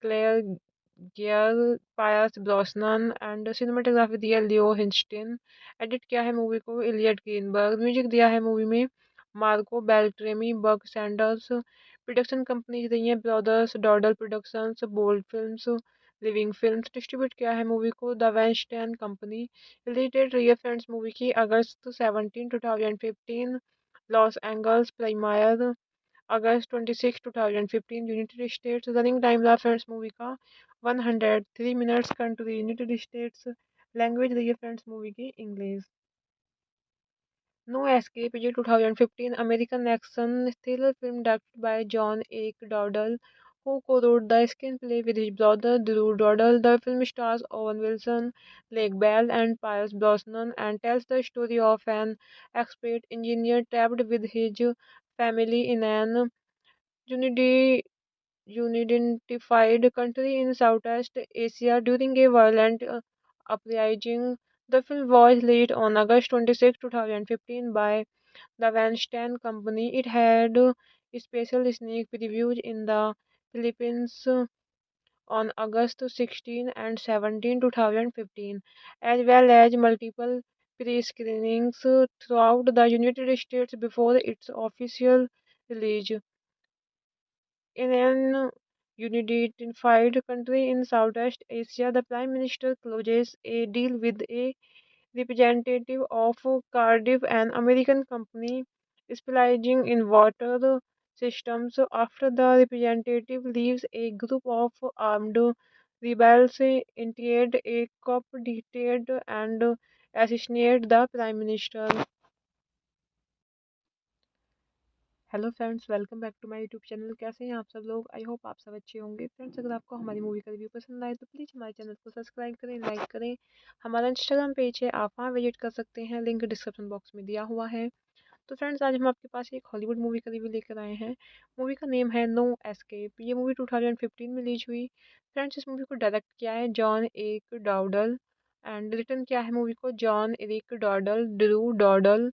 Claire Geare, Pierce Brosnan and cinematography दिया लियो हिंस्टिन। एडिट किया है movie को इलियट ग्रीनबर्ग। म्यूजिक दिया है मूवी में Marco Beltrami, Buck Sanders. Production companies रही हैं brothers Dowdle productions, bold films, living films. Distribute किया है मूवी को the Weinstein company. Release date रही है फ्रेंड्स मूवी की अगस्त 17, 2015। लॉस एंजल्स प्रीमियर अगस्त 26, 2015 यूनाइटेड स्टेट्स। रनिंग टाइम रहा फ्रेंड्स मूवी का 103 minutes. Country United States. Language रही है फ्रेंड्स मूवी की English. No escape is a 2015 American action thriller film directed by John Eric Dowdle, who co-wrote the screenplay with his brother Drew Dowdle. The film stars Owen Wilson, Lake Bell, and Pierce Brosnan, and tells the story of an expert engineer trapped with his family in an unidi- unidentified country in Southeast Asia during a violent uprising. The film was released on August 26, 2015 by the Weinstein Company. It had special sneak previews in the Philippines on August 16 and 17, 2015, as well as multiple pre-screenings throughout the United States before its official release. In an unified country in Southeast Asia, the Prime Minister closes a deal with a representative of Cardiff, an American company specializing in water systems. After the representative leaves, a group of armed rebels interrupt a coup d'etat and assassinate the Prime Minister. Hello friends, welcome back to my YouTube channel. कैसे हैं आप सब लोग? I hope आप सब अच्छे होंगे। Friends, अगर आपको हमारी मूवी का रिव्यू पसंद आए तो प्लीज़ हमारे चैनल को सब्सक्राइब करें, लाइक करें। हमारा इंस्टाग्राम पेज है, आप वहाँ विजिट कर सकते हैं, लिंक डिस्क्रिप्शन बॉक्स में दिया हुआ है। तो फ्रेंड्स, आज हम आपके पास एक हॉलीवुड मूवी का रिव्यू लेकर आए हैं। मूवी का नेम है नो एस्केप। ये मूवी 2015 में रिलीज हुई। फ्रेंड्स, इस मूवी को डायरेक्ट किया है John Eric Dowdle and written किया है मूवी को John Eric Dowdle, Drew Dowdle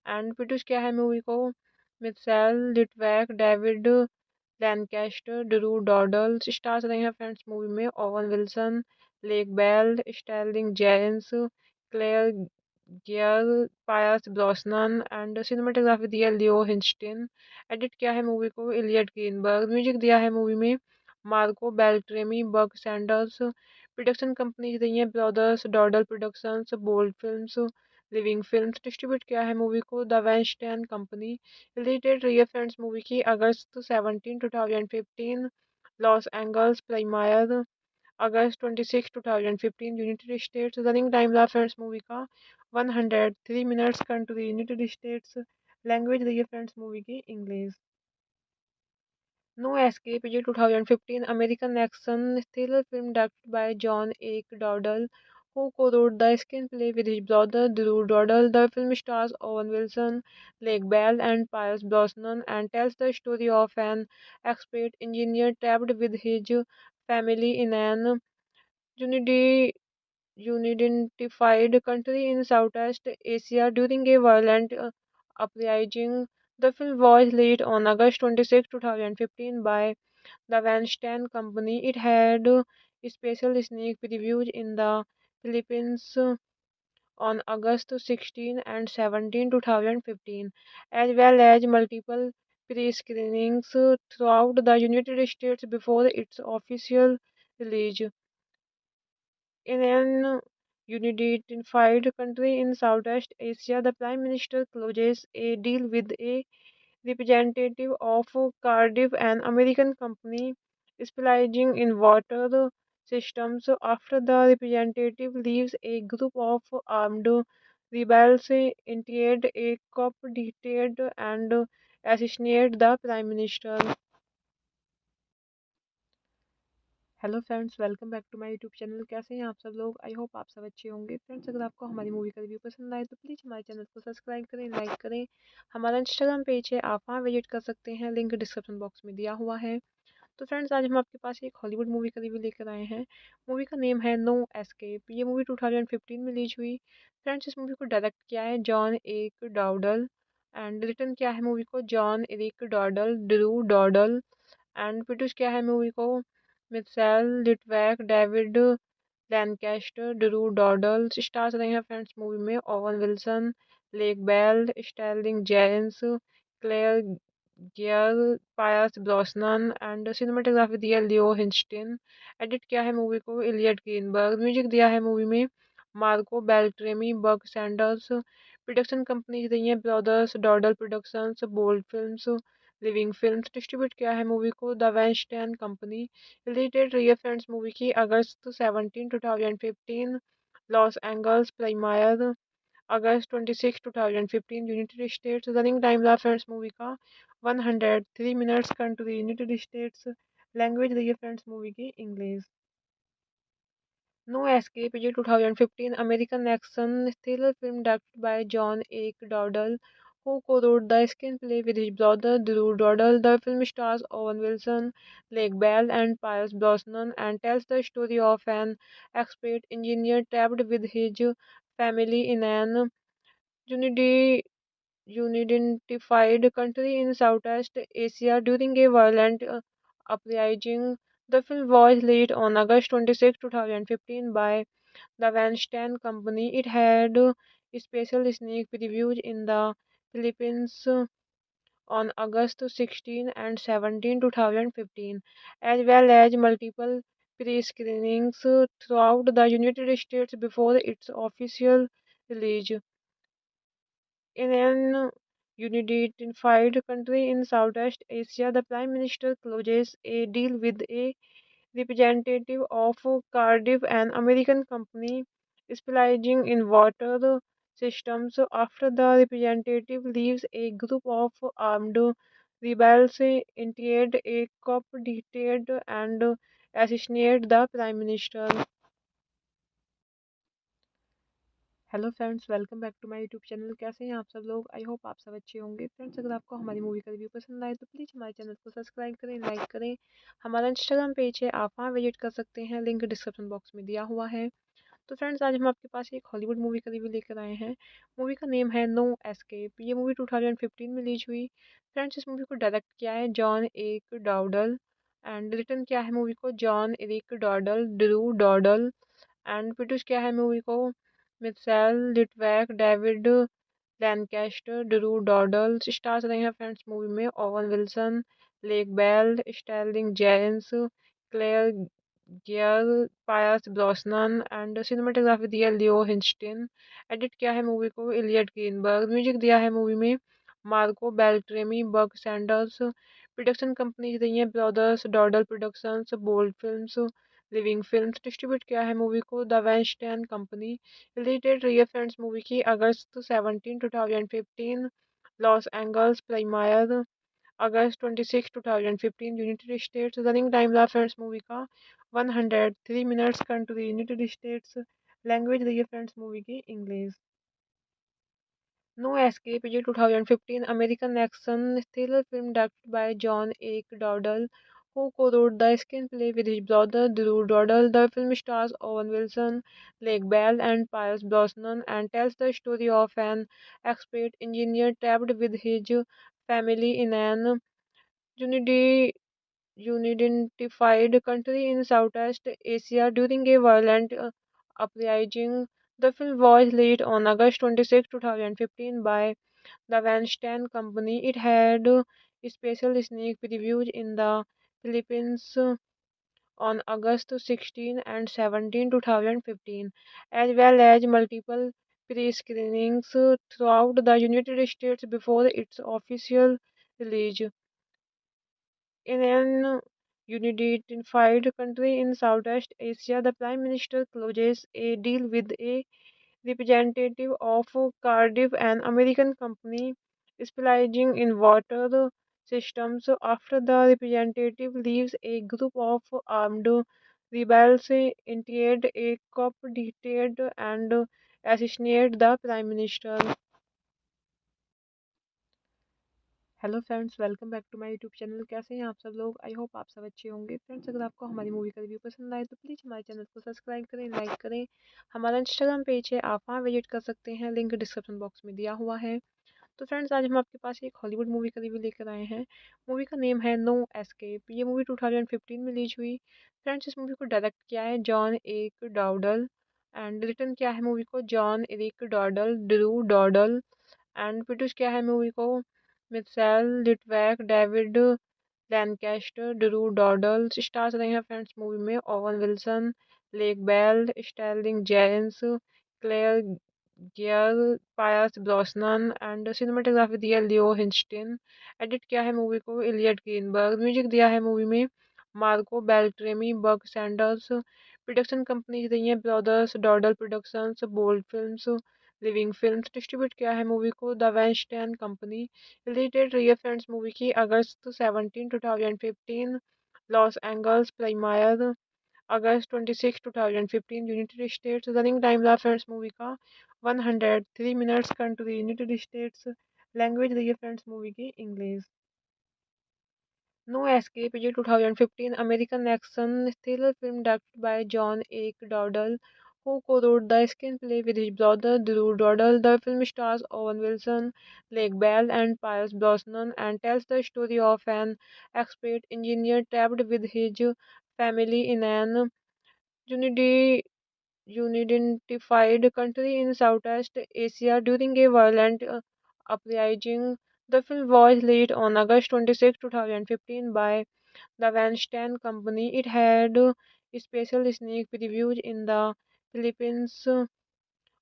and produce किया है मूवी को Mitchell Litvak, David Lancaster, Drew Dowdle. Stars रहे हैं फ्रेंड्स मूवी में Owen Wilson, Lake Bell, Sterling Jerins, Claire Geare, Pierce Brosnan and cinematography दिया लियो हिंस्टिन। एडिट किया है movie को इलियट ग्रीनबर्ग। म्यूजिक दिया है मूवी में Marco Beltrami, Buck Sanders. Production companies रही हैं brothers Dowdle productions, bold films, living films. Distribute किया है मूवी को the Weinstein company. Release date रही है फ्रेंड्स मूवी की अगस्त 17, 2015। लॉस एंजल्स प्रीमियर अगस्त 26, 2015 यूनाइटेड स्टेट्स। रनिंग टाइम रहा फ्रेंड्स मूवी का 103 minutes. Country United States. Language रही है फ्रेंड्स मूवी की English. No escape is a 2015 American action thriller film directed by John Eric Dowdle, who co-wrote the screenplay with his brother Drew Dowdle. The film stars Owen Wilson, Lake Bell, and Pierce Brosnan, and tells the story of an expert engineer trapped with his family in an unidi- unidentified country in Southeast Asia during a violent uprising. The film was released on August 26, 2015 by the Weinstein Company. It had special sneak previews in the Philippines on August 16 and 17, 2015, as well as multiple pre-screenings throughout the United States before its official release. In an unified country in Southeast Asia, the Prime Minister closes a deal with a representative of Cardiff, an American company specializing in water systems. After the representative leaves, a group of armed rebels interrupt a coup d'etat and assassinate the Prime Minister. Hello friends, welcome back to my YouTube channel. कैसे हैं आप सब लोग? I hope आप सब अच्छे होंगे। Friends, अगर आपको हमारी मूवी का रिव्यू पसंद आए तो प्लीज़ हमारे चैनल को सब्सक्राइब करें, लाइक करें। हमारा इंस्टाग्राम पेज है, आप वहाँ विजिट कर सकते हैं, लिंक डिस्क्रिप्शन बॉक्स में दिया हुआ है। तो फ्रेंड्स, आज हम आपके पास एक हॉलीवुड मूवी का रिव्यू लेकर आए हैं। मूवी का नेम है नो एस्केप। ये मूवी 2015 में रिलीज हुई। फ्रेंड्स, इस मूवी को डायरेक्ट किया है John Eric Dowdle and written किया है मूवी को John Eric Dowdle, Drew Dowdle and produce किया है मूवी को Mitchell Litvak, David Lancaster, Drew Dowdle. Stars रहे हैं फ्रेंड्स मूवी में Owen Wilson, Lake Bell, Sterling Jerins, Claire Geare, Pierce Brosnan and cinematography दिया लियो हिंस्टिन। एडिट किया है movie को इलियट ग्रीनबर्ग। म्यूजिक दिया है मूवी में Marco Beltrami, Buck Sanders. Production companies रही हैं brothers Dowdle productions, bold films, living films. Distribute किया है मूवी को the Weinstein company. Release date रही है फ्रेंड्स मूवी की अगस्त 17, 2015। लॉस एंजल्स प्रीमियर अगस्त 26, 2015 यूनाइटेड स्टेट्स। रनिंग टाइम रहा फ्रेंड्स मूवी का 103 minutes. Country United States. Language रही है फ्रेंड्स मूवी की इंग्लिश। नो एस्केप ये 2015 American action thriller film directed by John एक डॉडल who co-wrote the screenplay with his brother Drew Dowdle. The film stars Owen Wilson, Lake Bell, and Pierce Brosnan and tells the story of an expert engineer trapped with his family in an unidi- unidentified country in Southeast Asia during a violent uprising. The film was released on August 26, 2015 by the Weinstein Company. It had special sneak previews in the Philippines on August 16 and 17, 2015, as well as multiple pre-screenings throughout the United States before its official release. In an unified country in Southeast Asia, the Prime Minister closes a deal with a representative of Cardiff, an American company specializing in water systems. After the representative leaves, a group of armed rebels interrupt a coup d'etat and assassinate the prime minister. Hello friends, welcome back to my YouTube channel. कैसे हैं आप सब लोग? I hope आप सब अच्छे होंगे। Friends, अगर आपको हमारी मूवी का रिव्यू पसंद आए तो प्लीज़ हमारे चैनल को सब्सक्राइब करें, लाइक करें। हमारा इंस्टाग्राम पेज है, आप वहाँ विजिट कर सकते हैं, लिंक डिस्क्रिप्शन बॉक्स में दिया हुआ है। तो फ्रेंड्स, आज हम आपके पास एक हॉलीवुड मूवी का रिव्यू लेकर आए हैं। मूवी का नेम है नो एस्केप। ये मूवी 2015 में रिलीज हुई। फ्रेंड्स, इस मूवी को डायरेक्ट किया है जॉन एक डॉडल एंड रिटर्न किया है मूवी को John Eric Dowdle, Drew Dowdle and produce किया है मूवी को Mitchell Litvak, David Lancaster, Drew Dowdle. Stars रहे हैं फ्रेंड्स मूवी में Owen Wilson, Lake Bell, Sterling Jerins, Claire Geare, Pierce Brosnan and cinematography दिया लियो हिंस्टिन। एडिट किया है movie को इलियट ग्रीनबर्ग। म्यूजिक दिया है मूवी में Marco Beltrami, Buck Sanders. Production companies रही हैं brothers Dowdle productions, bold films, living films. Distribute किया है मूवी को the Weinstein company. Release date रही है फ्रेंड्स मूवी की अगस्त 17, 2015। लॉस एंजल्स प्रीमियर अगस्त 26, 2015 यूनाइटेड स्टेट्स। रनिंग टाइम रहा फ्रेंड्स मूवी का 103 minutes. Country United States. Language रही है फ्रेंड्स मूवी की इंग्लिश। नो एस्केप ये 2015 American action thriller film directed by John एक डॉडल who co-wrote the screenplay with his brother Drew Dowdle. The film stars Owen Wilson, Lake Bell, and Pierce Brosnan and tells the story of an expert engineer trapped with his family in an unidi- unidentified country in Southeast Asia during a violent uprising. The film was released on August 26, 2015 by the Weinstein Company. It had special sneak previews in the Philippines on August 16 and 17, 2015, as well as multiple pre-screenings throughout the United States before its official release. In an unified country in Southeast Asia, the Prime Minister closes a deal with a representative of Cardiff, an American company specializing in water systems. After the representative leaves, a group of armed rebels interrupt a coup d'etat and assassinate the prime minister. Hello friends, welcome back to my YouTube channel. कैसे हैं आप सब लोग? I hope आप सब अच्छे होंगे। Friends, अगर आपको हमारी मूवी का रिव्यू पसंद आए तो प्लीज़ हमारे चैनल को सब्सक्राइब करें, लाइक करें। हमारा इंस्टाग्राम पेज है, आप वहाँ विजिट कर सकते हैं, लिंक डिस्क्रिप्शन बॉक्स में दिया हुआ है। तो फ्रेंड्स, आज हम आपके पास एक हॉलीवुड मूवी का रिव्यू लेकर आए हैं। मूवी का नेम है नो एस्केप। ये मूवी 2015 में रिलीज हुई। फ्रेंड्स, इस मूवी को डायरेक्ट किया है जॉन एक डॉडल एंड रिटर्न किया है मूवी को John Eric Dowdle, Drew Dowdle and produce किया है मूवी को Mitchell Litvak, David Lancaster, Drew Dowdle. Stars रहे हैं फ्रेंड्स मूवी में Owen Wilson, Lake Bell, Sterling Jerins, Claire Geare, Pierce Brosnan and cinematography दिया लियो हिंस्टिन। एडिट किया है movie को इलियट ग्रीनबर्ग। म्यूजिक दिया है मूवी में Marco Beltrami, Buck Sanders. Production companies रही हैं brothers Dowdle productions, bold films, living films. Distribute किया है मूवी को the Weinstein company. Release date रही है फ्रेंड्स मूवी की अगस्त 17, 2015। लॉस एंजल्स प्रीमियर अगस्त 26, 2015 यूनाइटेड स्टेट्स। रनिंग टाइम रहा फ्रेंड्स मूवी का 103 minutes. Country United States. Language रही है फ्रेंड्स मूवी की इंग्लिश। नो एस्केप ये 2015 American action thriller film directed by John एक डॉडल who co-wrote the screenplay with his brother Drew Dowdle. The film stars Owen Wilson, Lake Bell, and Pierce Brosnan and tells the story of an expert engineer trapped with his family in an unidi- unidentified country in Southeast Asia during a violent uprising. The film was released on August 26, 2015 by the Weinstein Company. It had special sneak previews in the Philippines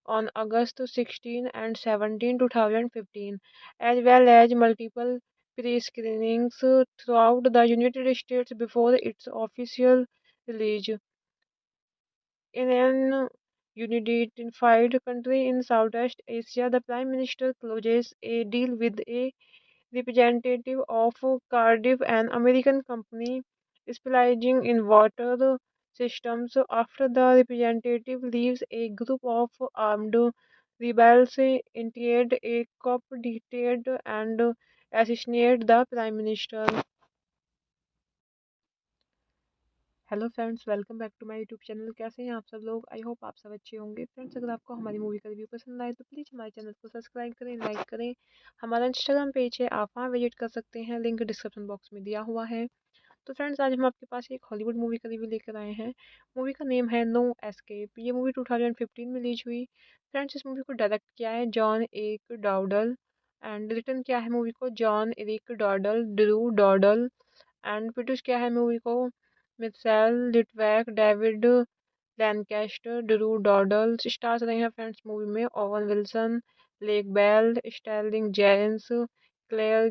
on August 16 and 17, 2015, as well as multiple pre-screenings throughout the United States before its official release. In an unified country in Southeast Asia, the Prime Minister closes a deal with a representative of Cardiff, an American company specializing in water systems. After the representative leaves, a group of armed rebels interrupt a coup d'etat and assassinate the prime minister. Hello friends, welcome back to my YouTube channel. कैसे हैं आप सब लोग? I hope आप सब अच्छे होंगे। Friends, अगर आपको हमारी मूवी का रिव्यू पसंद आए तो प्लीज़ हमारे चैनल को सब्सक्राइब करें, लाइक करें। हमारा इंस्टाग्राम पेज है, आप वहाँ विजिट कर सकते हैं, लिंक डिस्क्रिप्शन बॉक्स में दिया हुआ है। तो फ्रेंड्स, आज हम आपके पास एक हॉलीवुड मूवी का रिव्यू लेकर आए हैं। मूवी का नेम है नो एस्केप। ये मूवी 2015 में रिलीज हुई। फ्रेंड्स, इस मूवी को डायरेक्ट किया है जॉन एक डॉडल एंड रिटर्न किया है मूवी को John Eric Dowdle, Drew Dowdle and produce किया है मूवी को Mitchell Litvak, David Lancaster, Drew Dowdle. Stars रहे हैं फ्रेंड्स मूवी में Owen Wilson, Lake Bell, Sterling Jerins, Claire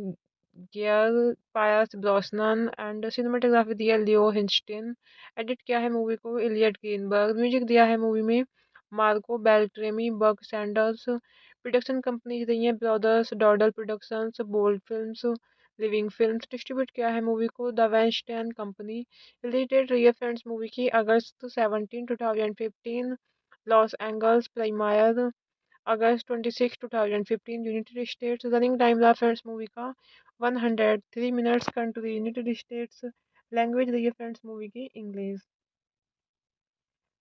Geare, Pierce Brosnan and cinematography दिया लियो हिंस्टिन। एडिट किया है movie को इलियट ग्रीनबर्ग। म्यूजिक दिया है मूवी में Marco Beltrami, Buck Sanders. Production companies रही हैं brothers Dowdle productions, bold films, living films. Distribute किया है मूवी को the Weinstein company. Release date रही है फ्रेंड्स मूवी की अगस्त 17, 2015 लॉस एंजल्स प्रीमियर अगस्त 26, 2015 यूनाइटेड स्टेट्स। रनिंग टाइम रहा फ्रेंड्स मूवी का 103 minutes. Country United States. Language रही है फ्रेंड्स मूवी की इंग्लिश।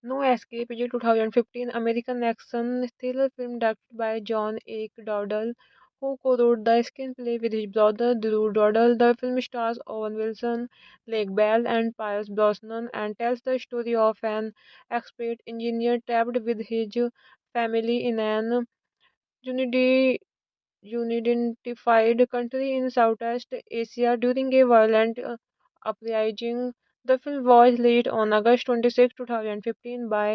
नो एस्केप ये 2015 American action thriller film directed by John एक डॉडल who co-wrote the screenplay with his brother Drew Dowdle. The film stars Owen Wilson, Lake Bell, and Pierce Brosnan and tells the story of an expert engineer trapped with his family in an unidi- unidentified country in Southeast Asia during a violent uprising. The film was released on August 26, 2015 by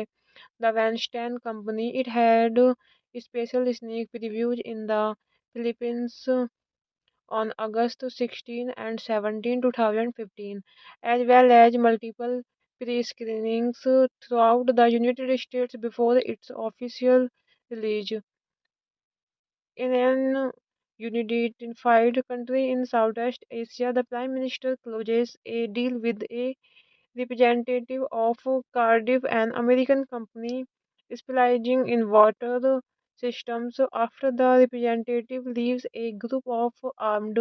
the Weinstein Company. It had special sneak previews in the Philippines on August 16 and 17, 2015, as well as multiple pre-screenings throughout the United States before its official release. In an unified country in Southeast Asia, the Prime Minister closes a deal with a representative of Cardiff, an American company specializing in water systems. After the representative leaves, a group of armed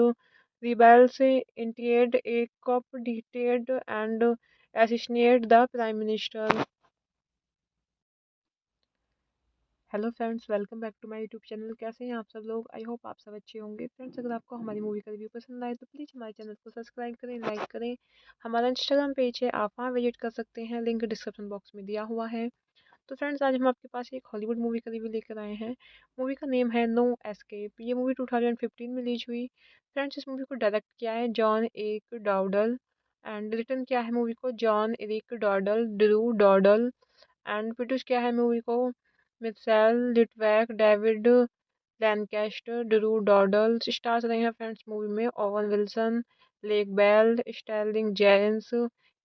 rebels interrupt a coup d'etat and assassinate the prime minister. Hello friends, welcome back to my YouTube channel. कैसे हैं आप सब लोग? I hope आप सब अच्छे होंगे। Friends, अगर आपको हमारी मूवी का रिव्यू पसंद आए तो प्लीज़ हमारे चैनल को सब्सक्राइब करें, लाइक करें। हमारा इंस्टाग्राम पेज है, आप वहाँ विजिट कर सकते हैं, लिंक डिस्क्रिप्शन बॉक्स में दिया हुआ है। तो फ्रेंड्स, आज हम आपके पास एक हॉलीवुड मूवी का रिव्यू लेकर आए हैं। मूवी का नेम है नो एस्केप। ये मूवी 2015 में रिलीज हुई। फ्रेंड्स, इस मूवी को डायरेक्ट किया है जॉन एक डॉडल एंड रिटर्न किया है मूवी को John Eric Dowdle, Drew Dowdle and produce किया है मूवी को Mitchell Litvak, David Lancaster, Drew Dowdle. Stars रहे हैं फ्रेंड्स मूवी में Owen Wilson, Lake Bell, Sterling Jerins,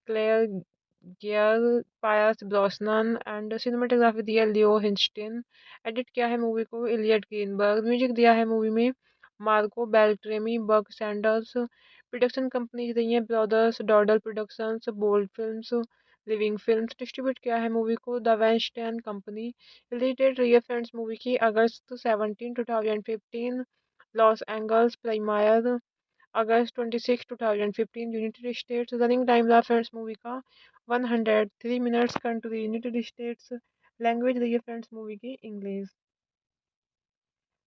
Claire Geare, Pierce Brosnan and cinematography दिया लियो हिंस्टिन। एडिट किया है movie को इलियट ग्रीनबर्ग। म्यूजिक दिया है मूवी में Marco Beltrami, Buck Sanders. Production companies रही हैं brothers Dowdle productions, bold films, living films. Distribute किया है मूवी को the Weinstein company. Release date रही है फ्रेंड्स मूवी की अगस्त 17 2015, लॉस एंजल्स प्रीमियर अगस्त 26 2015, यूनाइटेड स्टेट्स। रनिंग टाइम रहा फ्रेंड्स मूवी का 103 minutes. Country United States. Language रही है फ्रेंड्स मूवी की इंग्लिश।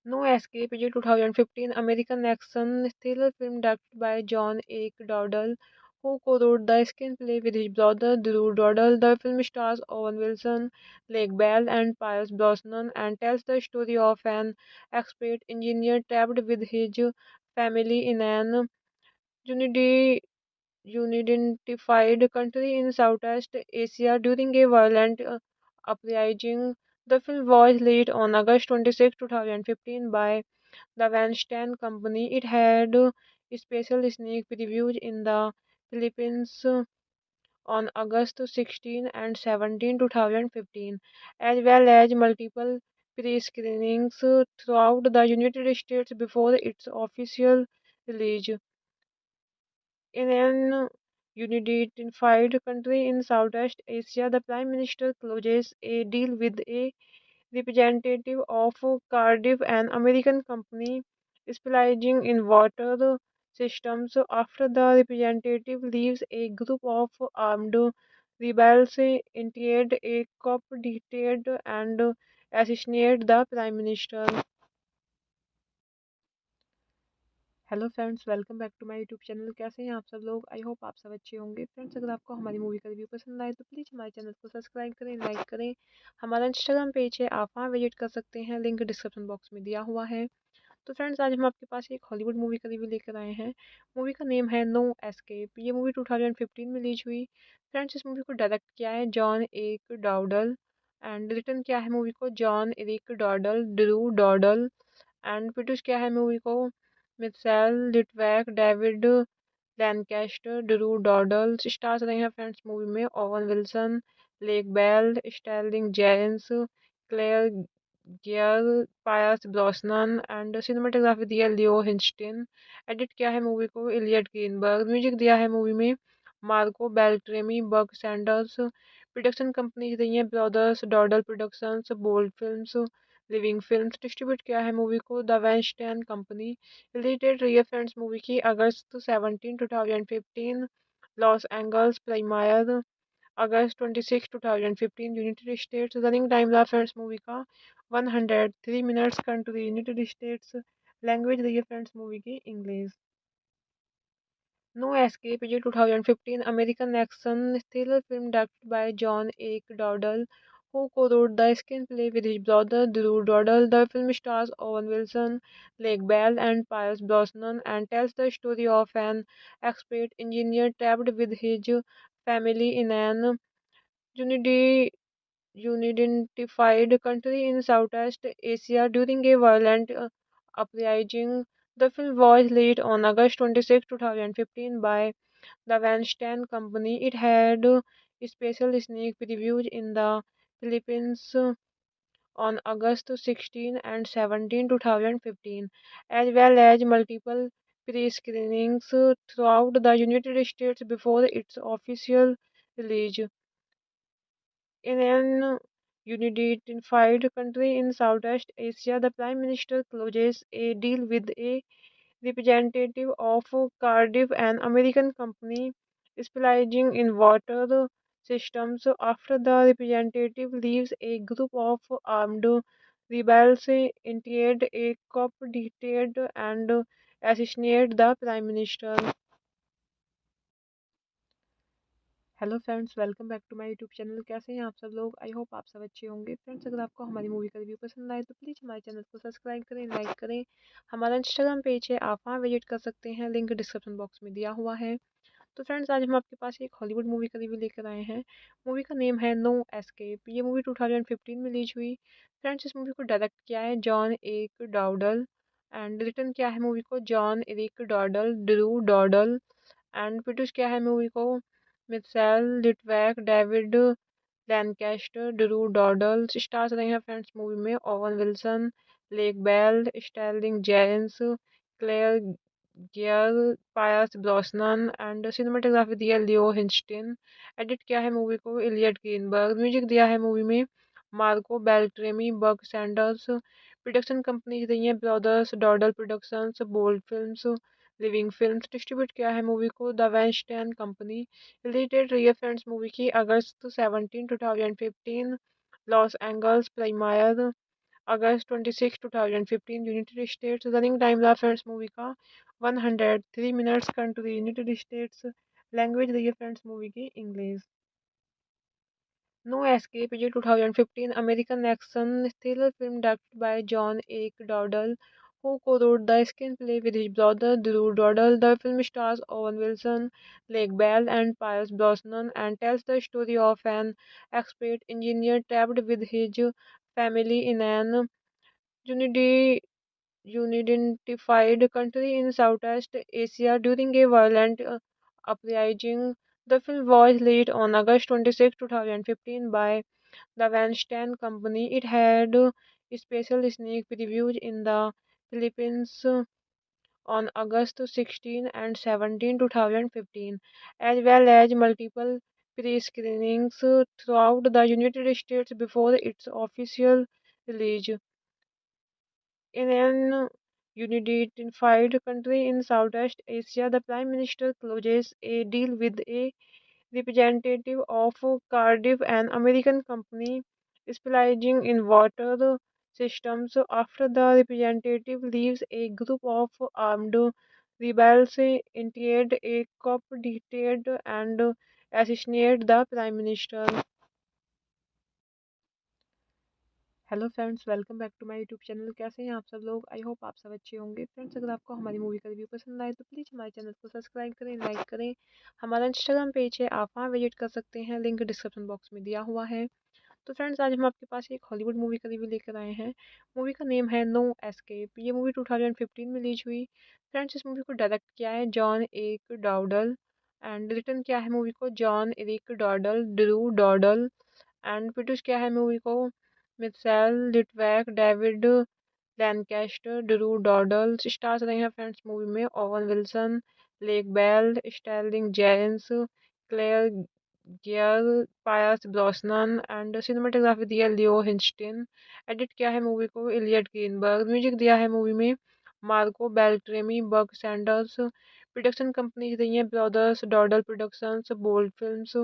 नो एस्केप ये 2015 American action thriller film directed by John एक डॉडल, who co-wrote the screenplay with his brother Drew Dowdle. The film stars Owen Wilson, Lake Bell, and Pierce Brosnan, and tells the story of an expert engineer trapped with his family in an unidi- unidentified country in Southeast Asia during a violent uprising. The film was released on August 26 2015 by the Weinstein Company. It had special sneak previews in the Philippines on August 16 and 17 2015, as well as multiple pre-screenings throughout the United States before its official release. In an unified country in Southeast Asia, the Prime Minister closes a deal with a representative of Cardiff, an American company specializing in water systems. After the representative leaves, a group of armed rebels interrupt a coup d'etat and assassinate the prime minister. Hello friends, welcome back to my YouTube channel. कैसे हैं आप सब लोग? I hope आप सब अच्छे होंगे। Friends, अगर आपको हमारी मूवी का रिव्यू पसंद आए तो प्लीज़ हमारे चैनल को सब्सक्राइब करें, लाइक करें। हमारा इंस्टाग्राम पेज है, आप वहाँ विजिट कर सकते हैं, लिंक डिस्क्रिप्शन बॉक्स में दिया हुआ है। तो फ्रेंड्स, आज हम आपके पास एक हॉलीवुड मूवी का रिव्यू लेकर आए हैं। मूवी का नेम है नो एस्केप। ये मूवी 2015 में रिलीज हुई। फ्रेंड्स, इस मूवी को डायरेक्ट किया है जॉन एक डॉडल एंड रिटर्न किया है मूवी को John Eric Dowdle, Drew Dowdle, and produce किया है मूवी को Mitchell Litvak, David Lancaster, Drew Dowdle. Stars रहे हैं फ्रेंड्स मूवी में Owen Wilson, Lake Bell, Sterling Jerins, Claire Geare, Pierce Brosnan, and cinematography दिया लियो हिंस्टिन। एडिट किया है movie को इलियट ग्रीनबर्ग। म्यूजिक दिया है मूवी में Marco Beltrami, Buck Sanders. Production companies रही हैं brothers Dowdle productions, bold films, living films. Distribute किया है मूवी को the Weinstein company. Release date रही है फ्रेंड्स मूवी की अगस्त 17 2015, लॉस एंजल्स प्रीमियर अगस्त 26 2015, यूनाइटेड स्टेट्स। रनिंग टाइम रहा फ्रेंड्स मूवी का 103 minutes. Country United States. Language रही है फ्रेंड्स मूवी की इंग्लिश। नो एस्केप ये 2015 American action thriller film directed by John एक डॉडल, who co-wrote the screenplay with his brother Drew Dowdle. The film stars Owen Wilson, Lake Bell, and Pierce Brosnan, and tells the story of an expert engineer trapped with his family in an unidi- unidentified country in Southeast Asia during a violent uprising. The film was released on August 26 2015 by the Weinstein Company. It had special sneak previews in the Philippines on August 16 and 17 2015, as well as multiple pre-screenings throughout the United States before its official release. In an unified country in Southeast Asia, the Prime Minister closes a deal with a representative of Cardiff, an American company specializing in water systems. After the representative leaves, a group of armed rebels interrupt a coup d'etat and assassinate the prime minister. Hello friends, welcome back to my YouTube channel. कैसे हैं आप सब लोग? I hope आप सब अच्छे होंगे। Friends, अगर आपको हमारी मूवी का रिव्यू पसंद आए तो प्लीज़ हमारे चैनल को सब्सक्राइब करें, लाइक करें। हमारा इंस्टाग्राम पेज है, आप वहाँ विजिट कर सकते हैं, लिंक डिस्क्रिप्शन बॉक्स में दिया हुआ है। तो फ्रेंड्स, आज हम आपके पास एक हॉलीवुड मूवी का रिव्यू लेकर आए हैं। मूवी का नेम है नो एस्केप। ये मूवी 2015 में रिलीज हुई। फ्रेंड्स, इस मूवी को डायरेक्ट किया है जॉन एक डॉडल एंड रिटर्न किया है मूवी को John Eric Dowdle, Drew Dowdle, and produce किया है मूवी को Mitchell Litvak, David Lancaster, Drew Dowdle. Stars रहे हैं फ्रेंड्स मूवी में Owen Wilson, Lake Bell, Sterling Jerins, Claire Geare Pierce Brosnan and cinematography दिया लियो हिंचटिन। एडिट किया है movie को इलियट ग्रीनबर्ग। म्यूजिक दिया है मूवी में Marco Beltrami Buck Sanders. Production companies रही हैं brothers Dowdle productions bold films living films. Distribute किया है मूवी को the Weinstein company. Release date रही है फ्रेंड्स मूवी की अगस्त 17 2015। लॉस एंजल्स प्रीमियर अगस्त 26 2015 यूनाइटेड स्टेट्स। रनिंग टाइम रहा फ्रेंड्स मूवी का 103 minutes. Country United States. Language रही है फ्रेंड्स मूवी की इंग्लिश। नो एस्केप ये 2015 American action thriller film directed by John एक डॉडल who co-wrote the screenplay with his brother Drew Dowdle. The film stars Owen Wilson, Lake Bell, and Pierce Brosnan and tells the story of an expert engineer trapped with his family in an unidi- unidentified country in Southeast Asia during a violent uprising. The film was released on August 26, 2015 by the Weinstein Company. It had special sneak previews in the Philippines on August 16 and 17, 2015, as well as multiple pre-screenings throughout the United States before its official release. In an unified country in Southeast Asia, the Prime Minister closes a deal with a representative of Cardiff, an American company specializing in water systems. After the representative leaves, a group of armed rebels interrupt a coup d'etat and assassinate the Prime Minister. Hello friends, welcome back to my YouTube channel. कैसे हैं आप सब लोग? I hope आप सब अच्छे होंगे। Friends, अगर आपको हमारी मूवी का रिव्यू पसंद आए तो प्लीज़ हमारे चैनल को सब्सक्राइब करें, लाइक करें। हमारा इंस्टाग्राम पेज है, आप वहाँ विजिट कर सकते हैं, लिंक डिस्क्रिप्शन बॉक्स में दिया हुआ है। तो फ्रेंड्स, आज हम आपके पास एक हॉलीवुड मूवी का रिव्यू लेकर आए हैं। मूवी का नेम है नो एस्केप। ये मूवी 2015 में रिलीज हुई। फ्रेंड्स, इस मूवी को डायरेक्ट किया है जॉन एक डॉडल एंड रिटर्न किया है मूवी को John Eric Dowdle Drew Dowdle and produce किया है मूवी को Mitchell Litvak David Lancaster Drew Dowdle. Stars रहे हैं फ्रेंड्स मूवी में Owen Wilson, Lake Bell, Sterling Jerins, Claire Geare Pierce Brosnan and cinematography दिया लियो हिंचटिन। एडिट किया है movie को इलियट ग्रीनबर्ग। म्यूजिक दिया है मूवी में Marco Beltrami Buck Sanders. Production companies रही हैं brothers Dowdle productions bold films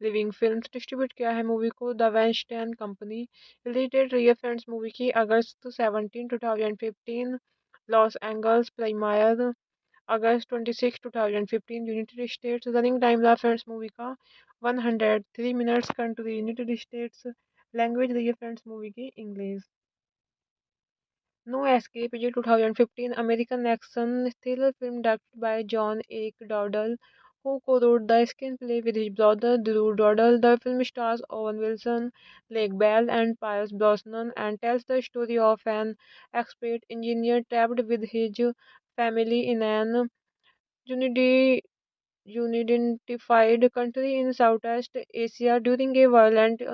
living films. Distribute किया है मूवी को the Weinstein company. Release date रही है फ्रेंड्स मूवी की अगस्त 17 2015। लॉस एंजल्स प्रीमियर अगस्त 26 2015 यूनाइटेड स्टेट्स। रनिंग टाइम रहा फ्रेंड्स मूवी का 103 minutes. Country United States. Language रही है फ्रेंड्स मूवी की इंग्लिश। नो एस्केप ये 2015 American action thriller film directed by John एक डॉडल who co-wrote the screenplay with his brother Drew Dowdle. The film stars Owen Wilson, Lake Bell, and Pierce Brosnan and tells the story of an expert engineer trapped with his family in an unidi- unidentified country in Southeast Asia during a violent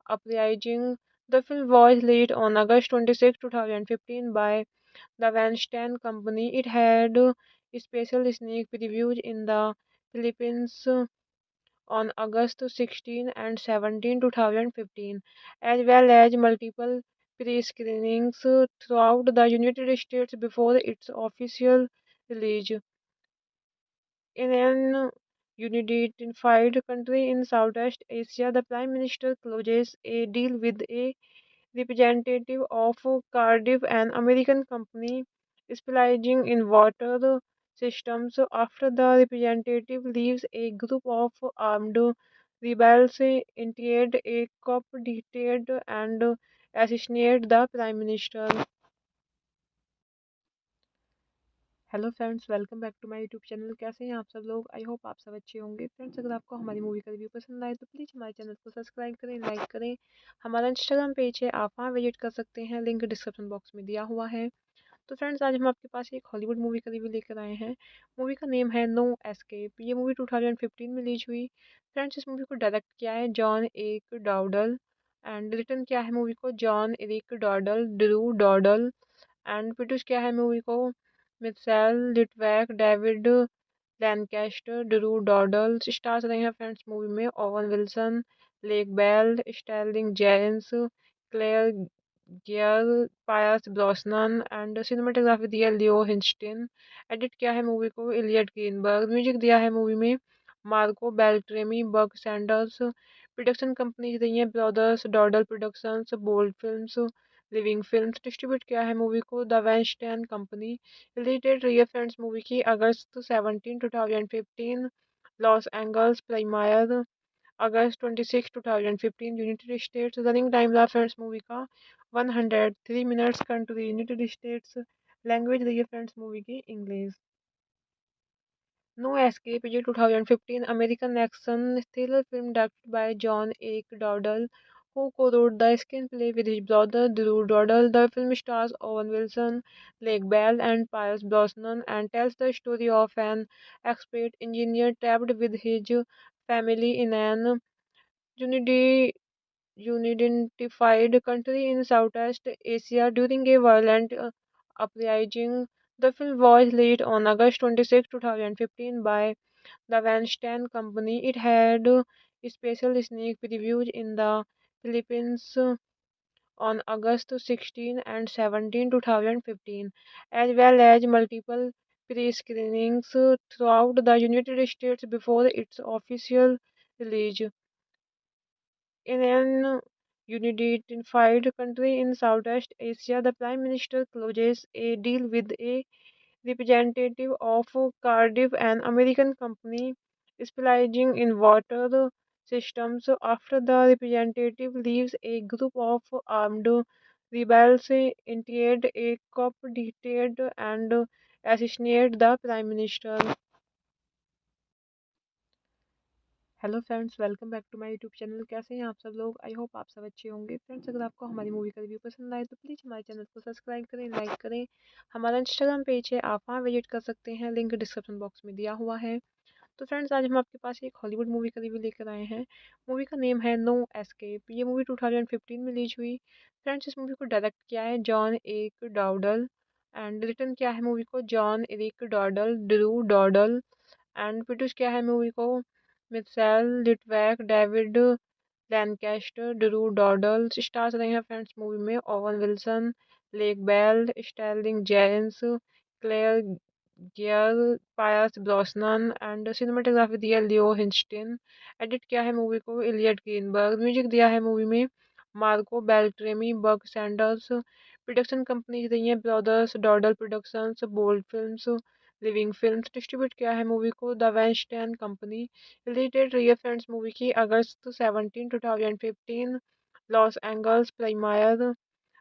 uprising. The film was released on August 26, 2015 by the Weinstein Company. It had special sneak previews in the Philippines on August 16 and 17, 2015, as well as multiple pre-screenings throughout the United States before its official release. In an unified country in Southeast Asia, the Prime Minister closes a deal with a representative of Cardiff, an American company specializing in water systems. After the representative leaves, a group of armed rebels interrupt a coup d'etat and assassinate the Prime Minister. Hello friends, welcome back to my YouTube channel. कैसे हैं आप सब लोग? I hope आप सब अच्छे होंगे। Friends, अगर आपको हमारी मूवी का रिव्यू पसंद आए तो प्लीज़ हमारे चैनल को सब्सक्राइब करें, लाइक करें। हमारा इंस्टाग्राम पेज है, आप वहाँ विजिट कर सकते हैं, लिंक डिस्क्रिप्शन बॉक्स में दिया हुआ है। तो फ्रेंड्स, आज हम आपके पास एक हॉलीवुड मूवी का रिव्यू लेकर आए हैं। मूवी का नेम है नो एस्केप। ये मूवी 2015 में रिलीज हुई। फ्रेंड्स, इस मूवी को डायरेक्ट किया है जॉन एक डॉडल एंड रिटर्न किया है मूवी को John Eric Dowdle Drew Dowdle and produce किया है मूवी को Mitchell Litvak, David Lancaster, Drew Dowdle stars रहे हैं फ्रेंड्स मूवी में। Owen Wilson, Lake Bell, Sterling Jerins, Claire Geare, Pierce Brosnan and cinematography दिया लियो हिंचटिन। एडिट किया है movie को इलियट ग्रीनबर्ग। म्यूजिक दिया है मूवी में Marco Beltrami, Buck Sanders. Production companies रही हैं brothers Dowdle productions, bold films, living films. Distribute किया है मूवी को the Weinstein company. Release date रही है फ्रेंड्स मूवी की अगस्त 17 2015। लॉस एंजल्स प्रीमियर अगस्त 26 2015 यूनाइटेड स्टेट्स। रनिंग टाइम रहा फ्रेंड्स मूवी का 103 minutes. Country United States. Language रही है फ्रेंड्स मूवी की English. No escape is a 2015 American action thriller film directed by John A. Dowdle, who co-wrote the screenplay with his brother Drew Dowdle. The film stars Owen Wilson, Lake Bell, and Pierce Brosnan and tells the story of an expert engineer trapped with his family in an unidi- unidentified country in Southeast Asia during a violent uprising. The film was released on August 26 2015 by the Weinstein Company. It had special sneak previews in the Philippines on August 16 and 17 2015, as well as multiple pre-screenings throughout the United States before its official release. In an unified country in Southeast Asia, the Prime Minister closes a deal with a representative of Cardiff, an American company specializing in water systems. After the representative leaves, a group of armed rebels interrupt a coup d'etat and assassinate the prime minister. Hello friends, welcome back to my YouTube channel. कैसे हैं आप सब लोग? I hope आप सब अच्छे होंगे। Friends, अगर आपको हमारी मूवी का रिव्यू पसंद आए तो प्लीज़ हमारे चैनल को सब्सक्राइब करें, लाइक करें। हमारा इंस्टाग्राम पेज है, आप वहाँ विजिट कर सकते हैं, लिंक डिस्क्रिप्शन बॉक्स में दिया हुआ है। तो फ्रेंड्स, आज हम आपके पास एक हॉलीवुड मूवी का रिव्यू लेकर आए हैं। मूवी का नेम है नो एस्केप। ये मूवी 2015 में रिलीज हुई। फ्रेंड्स, इस मूवी को डायरेक्ट किया है John Eric Dowdle and written किया है मूवी को John Eric Dowdle, Drew Dowdle and produce किया है मूवी को Mitchell Litvak, David Lancaster, Drew Dowdle stars रहे हैं फ्रेंड्स मूवी में। Owen Wilson, Lake Bell, Sterling Jerins, Claire Geare, Pierce Brosnan and cinematography दिया लियो हिंचटिन। एडिट किया है movie को इलियट ग्रीनबर्ग। म्यूजिक दिया है मूवी में Marco Beltrami, Buck Sanders. Production companies रही हैं brothers Dowdle productions, bold films, living films. Distribute किया है मूवी को the Weinstein company. Release date रही है फ्रेंड्स मूवी की अगस्त 17 2015। लॉस एंजल्स प्रीमियर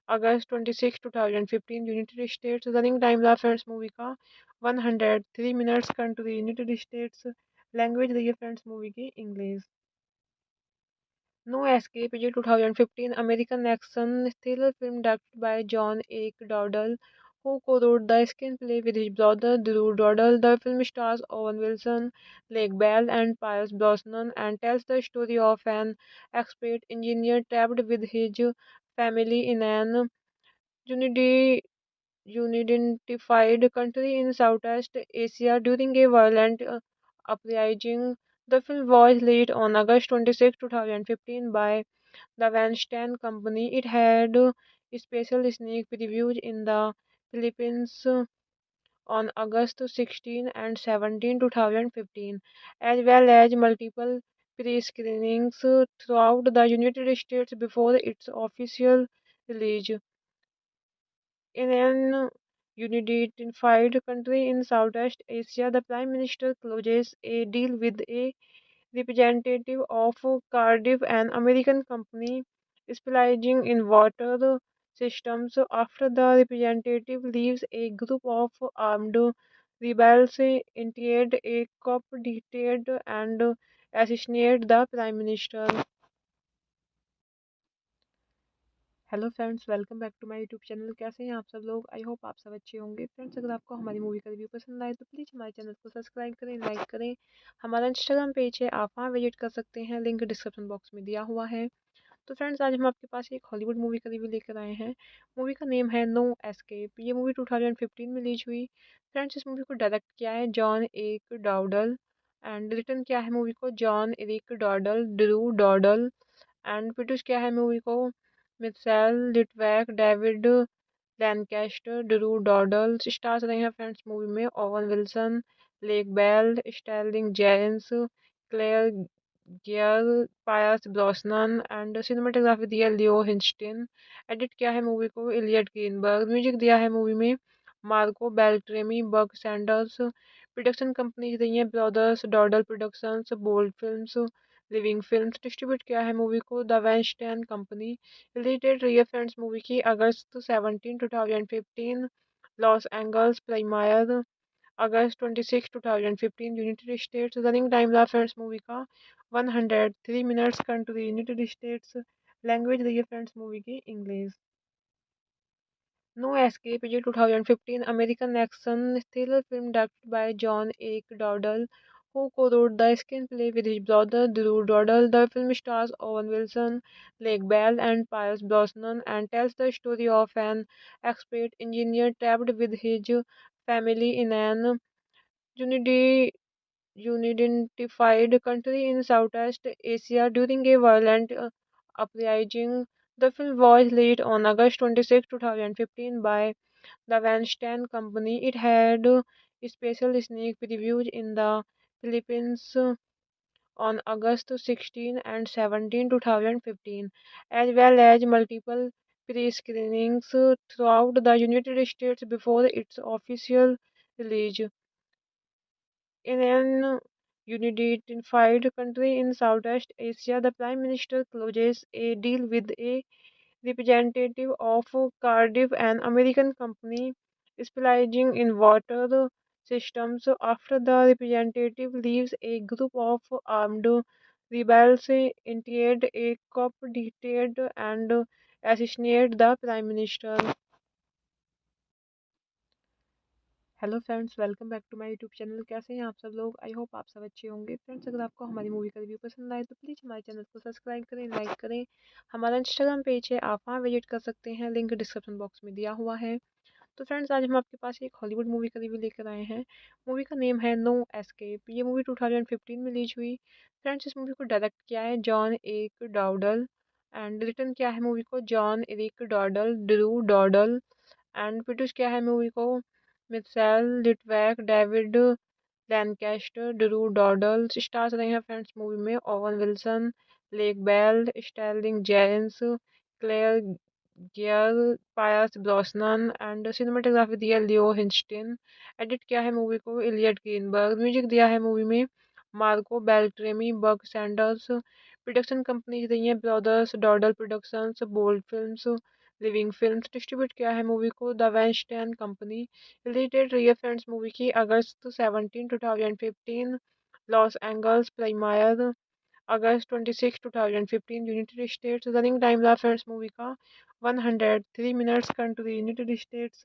अगस्त 26 2015 यूनाइटेड स्टेट्स। रनिंग टाइम रहा फ्रेंड्स मूवी का 103 minutes. Country United States. Language रही है फ्रेंड्स मूवी की English. No escape is a 2015 American action thriller film directed by John A. Dowdle, who co-wrote the screenplay with his brother Drew Dowdle. The film stars Owen Wilson, Lake Bell, and Pierce Brosnan and tells the story of an expert engineer trapped with his family in an unidi- unidentified country in Southeast Asia during a violent uprising. The film was released on August 26 2015 by the Weinstein Company. It had special sneak previews in the Philippines on August 16 and 17 2015, as well as multiple pre-screenings throughout the United States before its official release. In an unified country in Southeast Asia, the Prime Minister closes a deal with a representative of Cardiff, an American company specializing in water systems. After the representative leaves, a group of armed rebels interrupt a coup d'etat and assassinate the prime minister. Hello friends, welcome back to my YouTube channel. कैसे हैं आप सब लोग? I hope आप सब अच्छे होंगे। Friends, अगर आपको हमारी मूवी का रिव्यू पसंद आए तो प्लीज़ हमारे चैनल को सब्सक्राइब करें, लाइक करें। हमारा इंस्टाग्राम पेज है, आप वहाँ विजिट कर सकते हैं, लिंक डिस्क्रिप्शन बॉक्स में दिया हुआ है। तो फ्रेंड्स आज हम आपके पास एक हॉलीवुड मूवी का रिव्यू लेकर आए हैं। मूवी का नेम है नो एस्केप। ये मूवी 2015 में रिलीज हुई। फ्रेंड्स इस मूवी को डायरेक्ट किया है John Eric Dowdle and written किया है मूवी को John Eric Dowdle, Drew Dowdle and produce किया है मूवी को Mitchell Litvak, David Lancaster, Drew Dowdle. Stars रहे हैं फ्रेंड्स मूवी में Owen Wilson, Lake Bell, Sterling Jerins, Claire Geare, Pierce Brosnan and cinematography दिया लियो हिंचटिन। एडिट किया है movie को इलियट ग्रीनबर्ग। म्यूजिक दिया है मूवी में Marco Beltrami, Buck Sanders. Production companies रही हैं brothers Dowdle productions, bold films, living films. Distribute किया है मूवी को the Weinstein company. Release date रही है फ्रेंड्स मूवी की अगस्त 17 2015। लॉस एंजल्स प्रीमियर अगस्त 26 2015 यूनाइटेड स्टेट्स। रनिंग टाइम रहा फ्रेंड्स मूवी का 103 minutes. Country United States. Language रही है फ्रेंड्स मूवी की English. No escape is a 2015 American action thriller film directed by John H. Dowdle, who co-wrote the screenplay with his brother Drew Dowdle. The film stars Owen Wilson, Lake Bell, and Pierce Brosnan and tells the story of an expert engineer trapped with his family in an unidi- unidentified country in Southeast Asia during a violent uprising. The film was released on August 26, 2015 by the Weinstein Company. It had special sneak previews in the Philippines on August 16 and 17, 2015, as well as multiple pre-screenings throughout the United States before its official release. In an unified country in Southeast Asia, the Prime Minister closes a deal with a representative of Cardiff, an American company specializing in water systems. After the representative leaves, a group of armed rebels interrupt a coup d'etat and assassinate the prime minister. Hello friends, welcome back to my YouTube channel. कैसे हैं आप सब लोग? I hope आप सब अच्छे होंगे। Friends अगर आपको हमारी मूवी का रिव्यू पसंद आए तो प्लीज़ हमारे चैनल को सब्सक्राइब करें, लाइक करें। हमारा इंस्टाग्राम पेज है, आप वहाँ विजिट कर सकते हैं, लिंक डिस्क्रिप्शन बॉक्स में दिया हुआ है। तो फ्रेंड्स आज हम आपके पास एक हॉलीवुड मूवी का रिव्यू लेकर आए हैं। मूवी का नेम है नो एस्केप। ये मूवी 2015 में रिलीज हुई। फ्रेंड्स इस मूवी को डायरेक्ट किया है John Eric Dowdle and written किया है मूवी को John Eric Dowdle, Drew Dowdle and produce किया है मूवी को Mitchell Litvak, David Lancaster, Drew Dowdle. Stars रहे हैं फ्रेंड्स मूवी में Owen Wilson, Lake Bell, Sterling Jerins, Claire Geare, Pierce Brosnan and cinematography दिया लियो हिंचटिन। एडिट किया है movie को इलियट ग्रीनबर्ग। म्यूजिक दिया है मूवी में Marco Beltrami, Buck Sanders. Production companies रही हैं brothers Dowdle productions, bold films, living films. Distribute किया है मूवी को the Weinstein company. Release date रही है फ्रेंड्स मूवी की अगस्त 17 2015। लॉस एंजल्स प्रीमियर अगस्त 26 2015 यूनाइटेड स्टेट्स। रनिंग टाइम रहा फ्रेंड्स मूवी का 103 minutes. Country United States.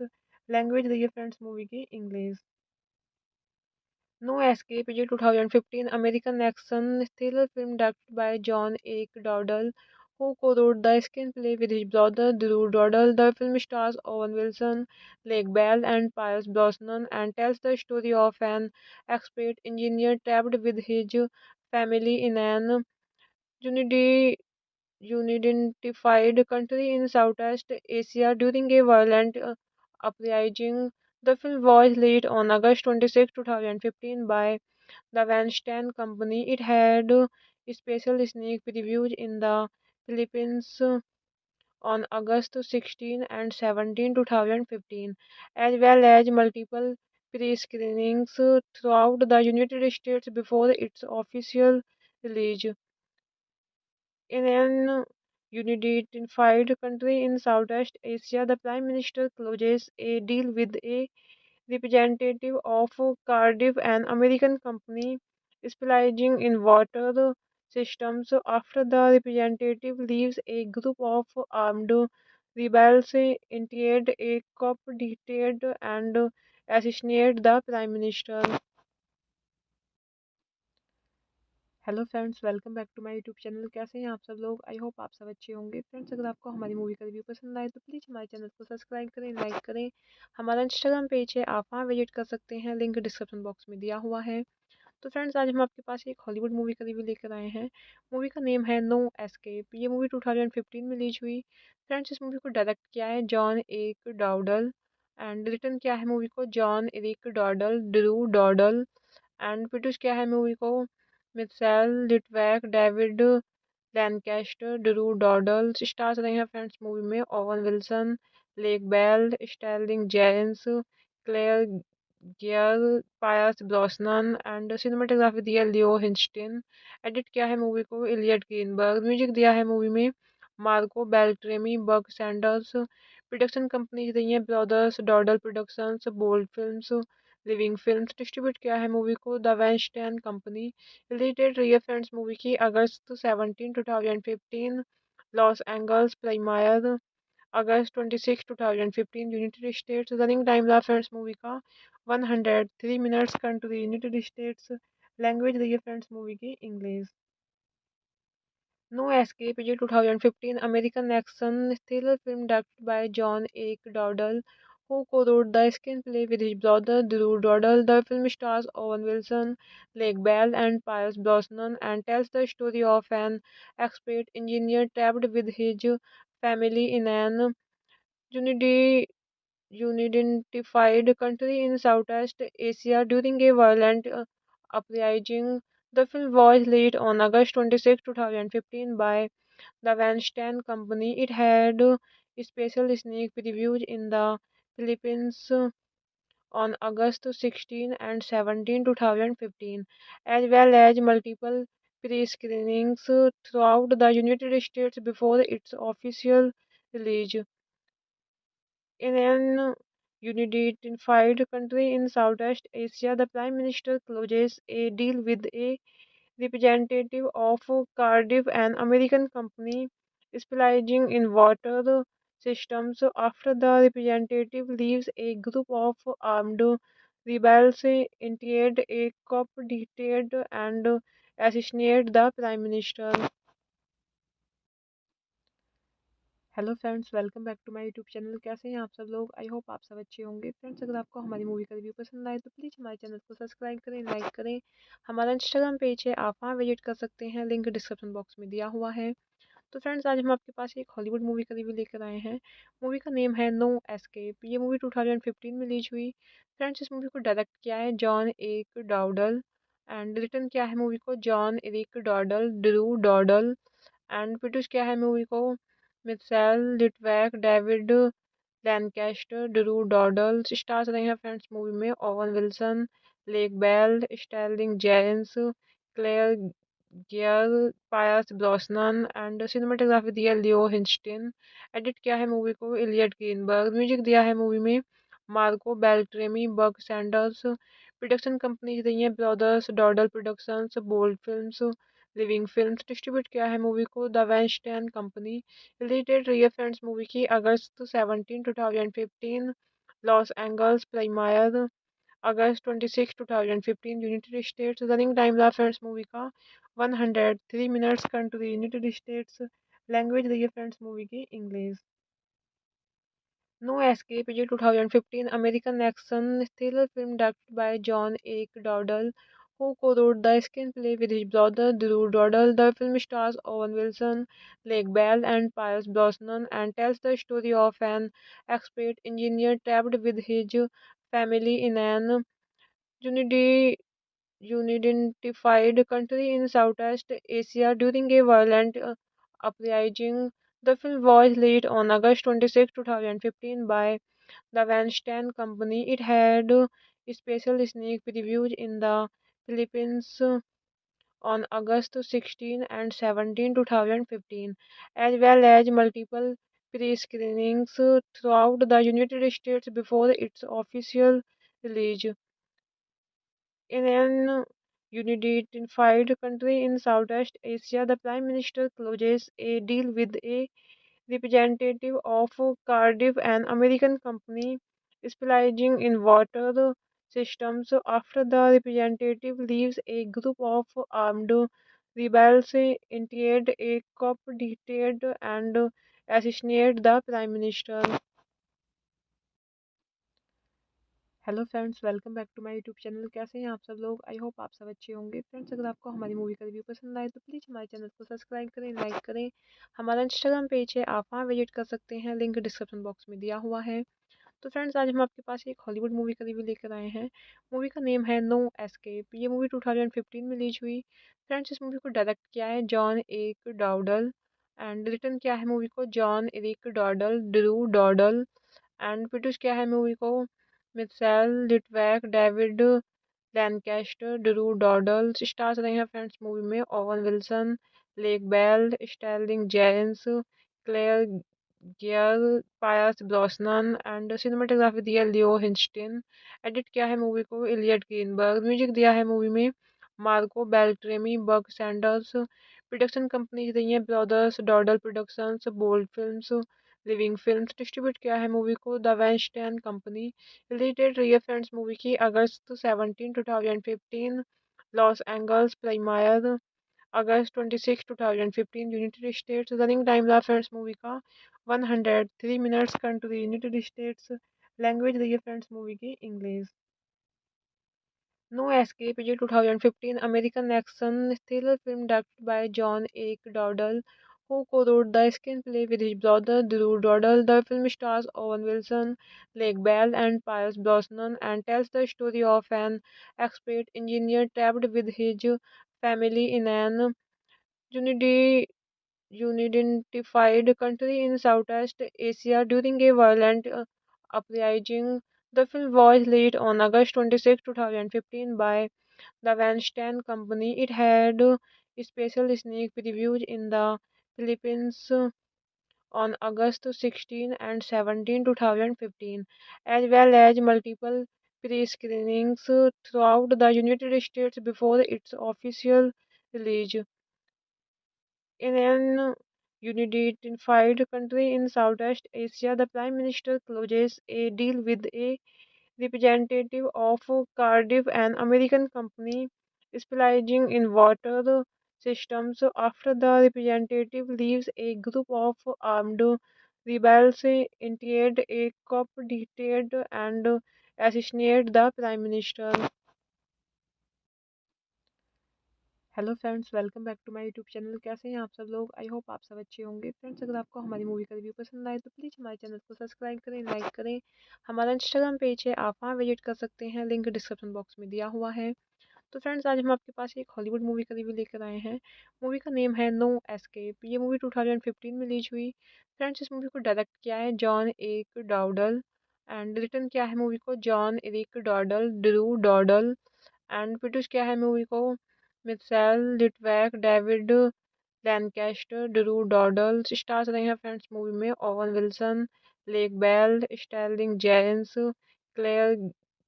Language रही है फ्रेंड्स मूवी की English. No escape is a 2015 American action thriller film directed by John H. Dowdle, who co-wrote the screenplay with his brother Drew Dowdle. The film stars Owen Wilson, Lake Bell, and Pierce Brosnan and tells the story of an expert engineer trapped with his family in an unidi- unidentified country in Southeast Asia during a violent uprising. The film was released on August 26, 2015 by the Weinstein Company. It had special sneak previews in the Philippines on August 16 and 17, 2015, as well as multiple pre-screenings throughout the United States before its official release. In an unified country in Southeast Asia, the Prime Minister closes a deal with a representative of Cardiff, an American company specializing in water systems. After the representative leaves, a group of armed rebels interrupt a coup d'etat and assassinate the prime minister. Hello friends, welcome back to my YouTube channel. कैसे हैं आप सब लोग? I hope आप सब अच्छे होंगे। Friends, अगर आपको हमारी मूवी का रिव्यू पसंद आए तो प्लीज़ हमारे चैनल को सब्सक्राइब करें, लाइक करें। हमारा इंस्टाग्राम पेज है, आप वहाँ विजिट कर सकते हैं, लिंक डिस्क्रिप्शन बॉक्स में दिया हुआ है। तो फ्रेंड्स, आज हम आपके पास एक हॉलीवुड मूवी का रिव्यू लेकर आए हैं। मूवी का नेम है नो एस्केप। ये मूवी 2015 में रिलीज हुई। फ्रेंड्स, इस मूवी को डायरेक्ट किया है John Eric Dowdle and written किया है मूवी को John Eric Dowdle, Drew Dowdle and produce किया है मूवी को Mitchell Litvak, David Lancaster, Drew Dowdle. Stars रहे हैं फ्रेंड्स मूवी में Owen Wilson, Lake Bell, Sterling Jerins, Claire Geare, Pierce Brosnan and cinematography दिया लियो हिंस्टिन। एडिट किया है movie को इलियट ग्रीनबर्ग। म्यूजिक दिया है मूवी में Marco Beltrami, Buck Sanders. Production companies रही हैं brothers Dowdle productions, bold films, living films. Distribute किया है मूवी को the Weinstein company. Release date रही है फ्रेंड्स मूवी की अगस्त 17 2015। लॉस एंजल्स प्रीमियर अगस्त 26 2015 यूनाइटेड स्टेट्स। रनिंग टाइम रहा फ्रेंड्स मूवी का 103 minutes. Country United States. Language रही है फ्रेंड्स मूवी की English. No escape is a 2015 American action thriller film directed by John A. Dowdle, who co-wrote the screenplay with his brother Drew Dowdle. The film stars Owen Wilson, Lake Bell, and Pierce Brosnan and tells the story of an expert engineer trapped with his family in an unidi- unidentified country in Southeast Asia during a violent uprising. The film was released on August 26, 2015 by the Weinstein Company. It had special sneak previews in the Philippines on August 16 and 17, 2015, as well as multiple pre-screenings throughout the United States before its official release. In an unified country in Southeast Asia, the Prime Minister closes a deal with a representative of Cardiff, an American company specializing in water systems. After the representative leaves, a group of armed rebels interrupt a coup d'etat and assassinate the prime minister. Hello friends, welcome back to my YouTube channel. कैसे हैं आप सब लोग? I hope आप सब अच्छे होंगे। Friends, अगर आपको हमारी मूवी का रिव्यू पसंद आए तो प्लीज़ हमारे चैनल को सब्सक्राइब करें, लाइक करें। हमारा इंस्टाग्राम पेज है, आप वहाँ विजिट कर सकते हैं, लिंक डिस्क्रिप्शन बॉक्स में दिया हुआ है। तो फ्रेंड्स, आज हम आपके पास एक हॉलीवुड मूवी का रिव्यू लेकर आए हैं। मूवी का नेम है नो एस्केप। ये मूवी 2015 में रिलीज हुई। फ्रेंड्स, इस मूवी को डायरेक्ट किया है John Eric Dowdle and written किया है मूवी को John Eric Dowdle, Drew Dowdle and produce किया है मूवी को Mitchell Litvak, David Lancaster, Drew Dowdle. Stars रहे हैं फ्रेंड्स मूवी में Owen Wilson, Lake Bell, Sterling Jerins, Claire Geare, Pierce Brosnan and cinematography दिया लियो हिंस्टिन। एडिट किया है movie को इलियट ग्रीनबर्ग। म्यूजिक दिया है मूवी में Marco Beltrami, Buck Sanders. Production companies रही हैं brothers Dowdle productions, bold films, living films. Distribute किया है मूवी को the Weinstein company. Release date रही है फ्रेंड्स मूवी की अगस्त 17 2015। लॉस एंजल्स प्रीमियर अगस्त 26 2015 यूनाइटेड स्टेट्स। रनिंग टाइम रहा फ्रेंड्स मूवी का 103 minutes. Country United States. Language रही है फ्रेंड्स मूवी की English. No escape is a 2015 American action thriller film directed by John A. Dowdle, who co-wrote the screenplay with his brother Drew Dowdle. The film stars Owen Wilson, Lake Bell, and Pierce Brosnan and tells the story of an expert engineer trapped with his family in an unidi- unidentified country in Southeast Asia during a violent uprising. The film was released on August 26, 2015 by the Weinstein Company. It had special sneak previews in the Philippines on August 16 and 17, 2015, as well as multiple pre-screenings throughout the United States before its official release. In an unified country in Southeast Asia, the Prime Minister closes a deal with a representative of Cardiff, an American company specializing in water systems. After the representative leaves, a group of armed rebels initiate a coup d'etat and assassinate the prime minister. Hello friends, welcome back to my YouTube channel. कैसे हैं आप सब लोग? I hope आप सब अच्छे होंगे। Friends, अगर आपको हमारी मूवी का रिव्यू पसंद आए तो प्लीज़ हमारे चैनल को सब्सक्राइब करें, लाइक करें। हमारा इंस्टाग्राम पेज है, आप वहाँ विजिट कर सकते हैं, लिंक डिस्क्रिप्शन बॉक्स में दिया हुआ है। तो फ्रेंड्स, आज हम आपके पास एक हॉलीवुड मूवी का रिव्यू लेकर आए हैं। मूवी का नेम है नो एस्केप। ये मूवी 2015 में रिलीज हुई। फ्रेंड्स, इस मूवी को डायरेक्ट किया है John Eric Dowdle and written किया है मूवी को John Eric Dowdle, Drew Dowdle and produce किया है मूवी को Mitchell Litvak, David Lancaster, Drew Dowdle. Stars रहे हैं फ्रेंड्स मूवी में Owen Wilson, Lake Bell, Sterling Jerins, Claire Geare, Pierce Brosnan and cinematography दिया लियो हिंस्टिन। एडिट किया है movie को इलियट ग्रीनबर्ग। म्यूजिक दिया है मूवी में Marco Beltrami, Buck Sanders. Production companies रही हैं brothers Dowdle productions, bold films, living films. Distribute किया है मूवी को the Weinstein company. Release date रही है फ्रेंड्स मूवी की अगस्त 17 2015। लॉस एंजल्स प्रीमियर अगस्त 26 2015 यूनाइटेड स्टेट्स। रनिंग टाइम रहा फ्रेंड्स मूवी का 103 minutes. Country United States. Language रही है फ्रेंड्स मूवी की English. No escape is a 2015 American action thriller film directed by John A. Dowdle, who co-wrote the screenplay with his brother Drew Dowdle. The film stars Owen Wilson, Lake Bell, and Pierce Brosnan and tells the story of an expert engineer trapped with his family in an unidi- unidentified country in Southeast Asia during a violent uprising. The film was released on August 26, 2015 by the Weinstein Company. It had special sneak previews in the Philippines on August 16 and 17, 2015, as well as multiple pre-screenings throughout the United States before its official release. In an unified country in Southeast Asia, the Prime Minister closes a deal with a representative of Cardiff, an American company specializing in water systems. After the representative leaves, a group of armed rebels initiate a coup d'etat and assassinate the prime minister. Hello friends, welcome back to my YouTube channel. कैसे हैं आप सब लोग? I hope आप सब अच्छे होंगे। Friends, अगर आपको हमारी मूवी का रिव्यू पसंद आए तो प्लीज़ हमारे चैनल को सब्सक्राइब करें, लाइक करें। हमारा इंस्टाग्राम पेज है, आप वहाँ विजिट कर सकते हैं, लिंक डिस्क्रिप्शन बॉक्स में दिया हुआ है। तो फ्रेंड्स, आज हम आपके पास एक हॉलीवुड मूवी का रिव्यू लेकर आए हैं। मूवी का नेम है नो एस्केप। ये मूवी 2015 में रिलीज हुई। फ्रेंड्स, इस मूवी को डायरेक्ट किया है John Eric Dowdle and written किया है मूवी को John Eric Dowdle, Drew Dowdle and produce किया है मूवी को Mitchell Litvak, David Lancaster, Drew Dowdle. Stars रहे हैं फ्रेंड्स मूवी में Owen Wilson, Lake Bell, Sterling Jerins, Claire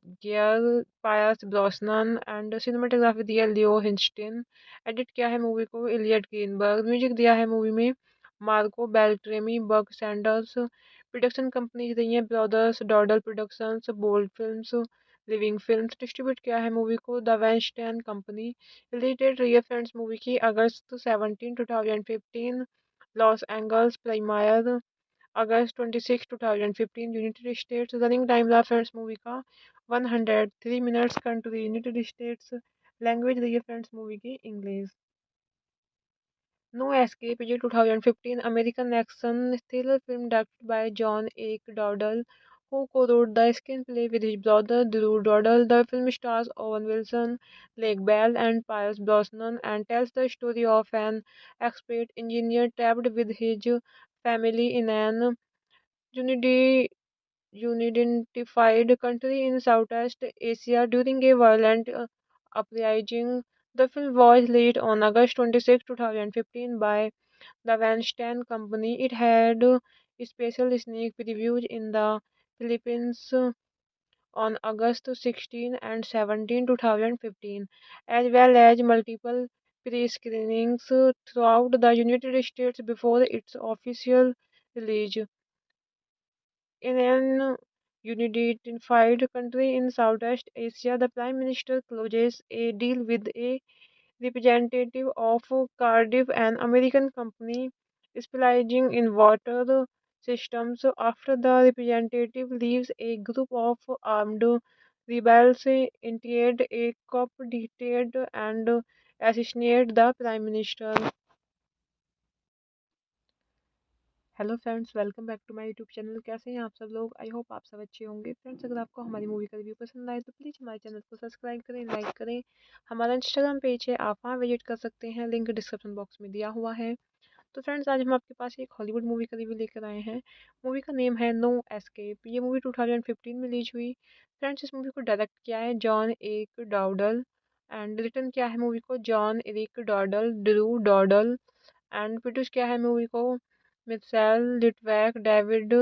Geare, Pierce Brosnan and cinematography दिया लियो हिंस्टिन। एडिट किया है movie को इलियट ग्रीनबर्ग। म्यूजिक दिया है मूवी में Marco Beltrami, Buck Sanders. Production companies रही हैं brothers Dowdle productions, bold films, living films. Distribute किया है मूवी को the Weinstein company. Release date रही है फ्रेंड्स मूवी की अगस्त 17 2015। लॉस एंजल्स प्रीमियर अगस्त 26 2015 यूनाइटेड स्टेट्स। रनिंग टाइम रहा फ्रेंड्स मूवी का 103 minutes. Country United States. Language रही है फ्रेंड्स मूवी की English. No escape is a 2015 American action thriller film directed by John A. Dowdle, who co-wrote the screenplay with his brother Drew Dowdle. The film stars Owen Wilson, Lake Bell, and Pierce Brosnan and tells the story of an expert engineer trapped with his family in an unidi- unidentified country in Southeast Asia during a violent uprising. The film was released on August 26, 2015 by the Weinstein Company. It had special sneak previews in the Philippines on August 16 and 17, 2015, as well as multiple pre-screenings throughout the United States before its official release. In an unified country in Southeast Asia, the Prime Minister closes a deal with a representative of Cardiff, an American company specializing in water systems. After the representative leaves, a group of armed rebels invade a coup d'etat and assassinate the prime minister. Hello friends, welcome back to my YouTube channel. कैसे हैं आप सब लोग? I hope आप सब अच्छे होंगे। Friends, अगर आपको हमारी मूवी का रिव्यू पसंद आए तो प्लीज़ हमारे चैनल को सब्सक्राइब करें, लाइक करें। हमारा इंस्टाग्राम पेज है, आप वहाँ विजिट कर सकते हैं, लिंक डिस्क्रिप्शन बॉक्स में दिया हुआ है। तो फ्रेंड्स, आज हम आपके पास एक हॉलीवुड मूवी का रिव्यू लेकर आए हैं। मूवी का नेम है नो एस्केप। ये मूवी 2015 में रिलीज हुई। फ्रेंड्स, इस मूवी को डायरेक्ट किया है John Eric Dowdle and written किया है मूवी को John Eric Dowdle, Drew Dowdle and produce किया है मूवी को Mitchell Litvak, David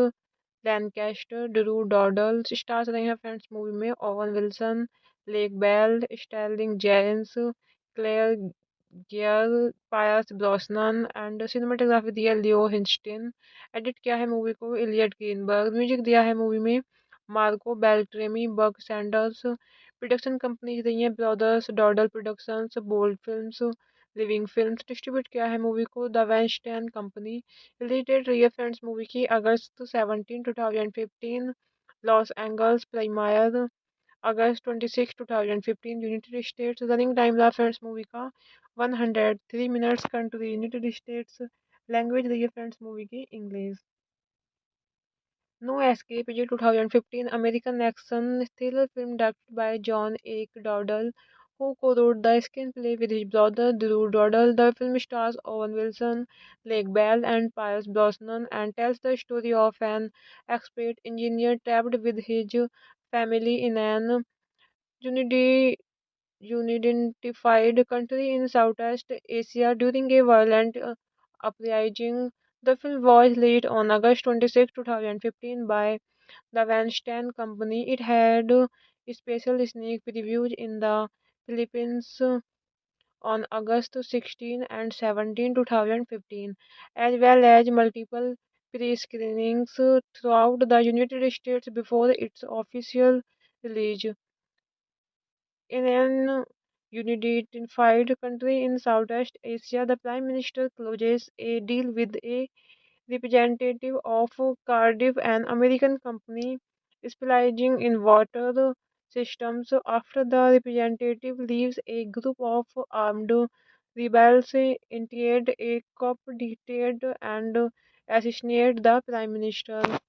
Lancaster, Drew Dowdle. Stars रहे हैं फ्रेंड्स मूवी में Owen Wilson, Lake Bell, Sterling Jerins, Claire Geare, Pierce Brosnan and cinematography दिया लियो हिंस्टिन। एडिट किया है movie को इलियट ग्रीनबर्ग। म्यूजिक दिया है मूवी में Marco Beltrami, Buck Sanders. Production companies रही हैं brothers Dowdle productions, bold films, living films. Distribute किया है मूवी को the Weinstein company. Release date रही है फ्रेंड्स मूवी की अगस्त 17 2015। लॉस एंजल्स प्रीमियर अगस्त 26 2015 यूनाइटेड स्टेट्स। रनिंग टाइम रहा फ्रेंड्स मूवी का 103 minutes. Country United States. Language रही है फ्रेंड्स मूवी की English. No escape is a 2015 American action thriller film directed by John Eric Dowdle, who co-wrote the screenplay with his brother Drew Dowdle. The film stars Owen Wilson, Lake Bell, and Pierce Brosnan, and tells the story of an expert engineer trapped with his family in an unidi- unidentified country in Southeast Asia during a violent uprising. The film was released on August 26, 2015 by the Weinstein Company. It had special sneak previews in the Philippines on August 16 and 17, 2015, as well as multiple pre-screenings throughout the United States before its official release. In an unified country in Southeast Asia, the Prime Minister closes a deal with a representative of Cardiff, an American company specializing in water systems. After the representative leaves, a group of armed rebels invade a coup d'etat and assassinate the prime minister.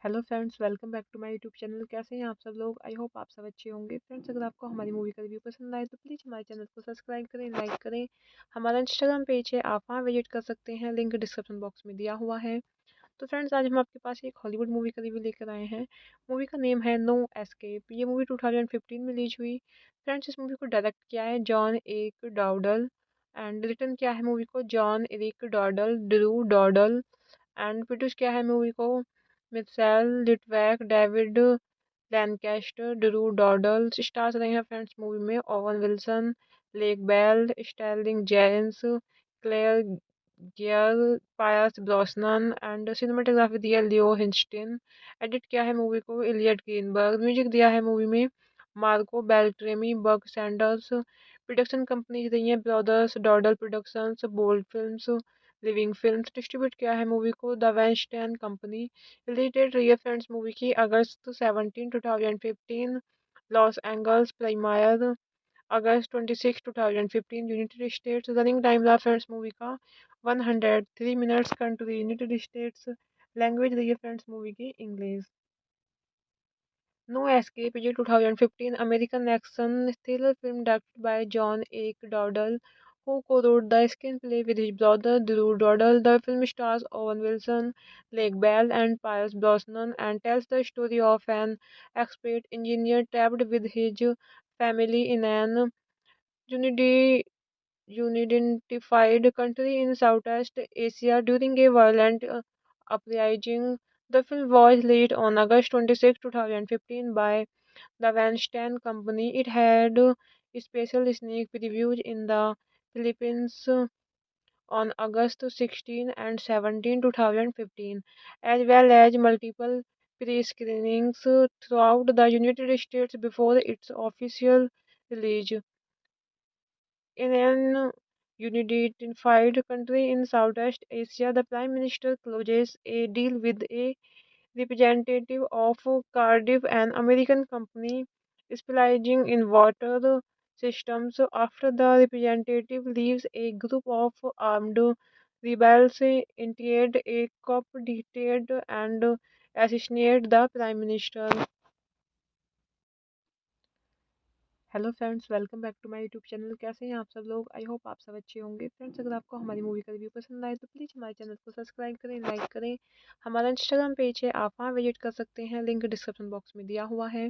Hello friends, welcome back to my YouTube channel. कैसे हैं आप सब लोग? I hope आप सब अच्छे होंगे। Friends, अगर आपको हमारी मूवी का रिव्यू पसंद आए तो प्लीज़ हमारे चैनल को सब्सक्राइब करें, लाइक करें। हमारा इंस्टाग्राम पेज है, आप वहाँ विजिट कर सकते हैं, लिंक डिस्क्रिप्शन बॉक्स में दिया हुआ है। तो फ्रेंड्स, आज हम आपके पास एक हॉलीवुड मूवी का रिव्यू लेकर आए हैं। मूवी का नेम है नो एस्केप। ये मूवी 2015 में रिलीज हुई। फ्रेंड्स, इस मूवी को डायरेक्ट किया है John Eric Dowdle and written किया है मूवी को John Eric Dowdle, Drew Dowdle and produce किया है मूवी को Mitchell Litvak, David Lancaster, Drew Dowdle. Stars रहे हैं फ्रेंड्स मूवी में Owen Wilson, Lake Bell, Sterling Jerins, Claire Geare, Pierce Brosnan and cinematography दिया लियो हिंस्टिन। एडिट किया है movie को इलियट ग्रीनबर्ग। म्यूजिक दिया है मूवी में Marco Beltrami, Buck Sanders. Production companies रही हैं brothers Dowdle productions, bold films, living films. Distribute किया है मूवी को the Weinstein company. Release date रही है फ्रेंड्स मूवी की अगस्त 17 2015। लॉस एंजल्स प्रीमियर अगस्त 26 2015 यूनाइटेड स्टेट्स। रनिंग टाइम रहा फ्रेंड्स मूवी का 103 minutes. Country United States. Language रही है फ्रेंड्स मूवी की English. No escape is a 2015 American action thriller film directed by John Eric Dowdle, who co-wrote the screenplay with his brother Drew Dowdle. The film stars Owen Wilson, Lake Bell, and Pierce Brosnan, and tells the story of an expert engineer trapped with his family in an unidi- unidentified country in Southeast Asia during a violent uprising. The film was released on August 26, 2015 by the Weinstein Company. It had special sneak previews in the Philippines on August 16 and 17, 2015, as well as multiple pre-screenings throughout the United States before its official release. In an unified country in Southeast Asia, the Prime Minister closes a deal with a representative of Cardiff, an American company specializing in water systems. After the representative leaves, a group of armed rebels interrupt a coup d'etat and assassinate the Prime Minister. Hello friends, welcome back to my YouTube channel. कैसे हैं आप सब लोग? I hope आप सब अच्छे होंगे। Friends, अगर आपको हमारी मूवी का रिव्यू पसंद आए तो प्लीज़ हमारे चैनल को सब्सक्राइब करें, लाइक करें। हमारा इंस्टाग्राम पेज है, आप वहाँ विजिट कर सकते हैं, लिंक डिस्क्रिप्शन बॉक्स में दिया हुआ है।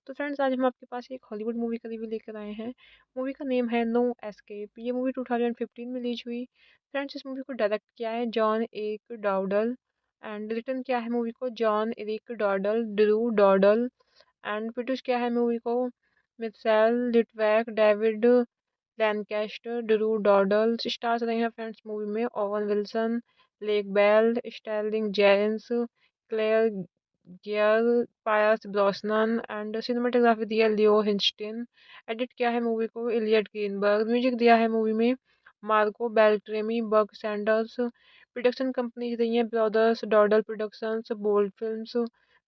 तो फ्रेंड्स, आज हम आपके पास एक हॉलीवुड मूवी का रिव्यू लेकर आए हैं। मूवी का नेम है नो एस्केप। ये मूवी 2015 में रिलीज हुई। फ्रेंड्स, इस मूवी को डायरेक्ट किया है John Eric Dowdle and written किया है मूवी को John Eric Dowdle, Drew Dowdle and produce किया है मूवी को Mitchell Litvak, David Lancaster, Drew Dowdle. Stars रहे हैं फ्रेंड्स मूवी में Owen Wilson, Lake Bell, Sterling Jerins, Claire Geare, Pierce Brosnan and cinematography दिया लियो हिंचटिन। एडिट किया है movie को इलियट ग्रीनबर्ग। म्यूजिक दिया है मूवी में Marco Beltrami, Buck Sanders. Production companies रही हैं brothers Dowdle productions, bold films,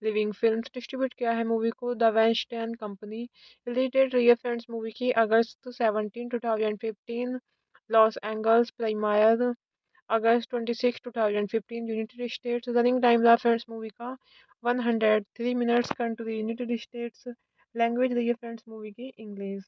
living films. Distribute किया है मूवी को the Weinstein company. Release date रही है फ्रेंड्स मूवी की अगस्त 17 2015। लॉस एंजल्स प्रीमियर अगस्त 26 2015 यूनाइटेड स्टेट्स। रनिंग टाइम रहा फ्रेंड्स मूवी का 103 minutes. Country United States. Language रही है फ्रेंड्स मूवी की English.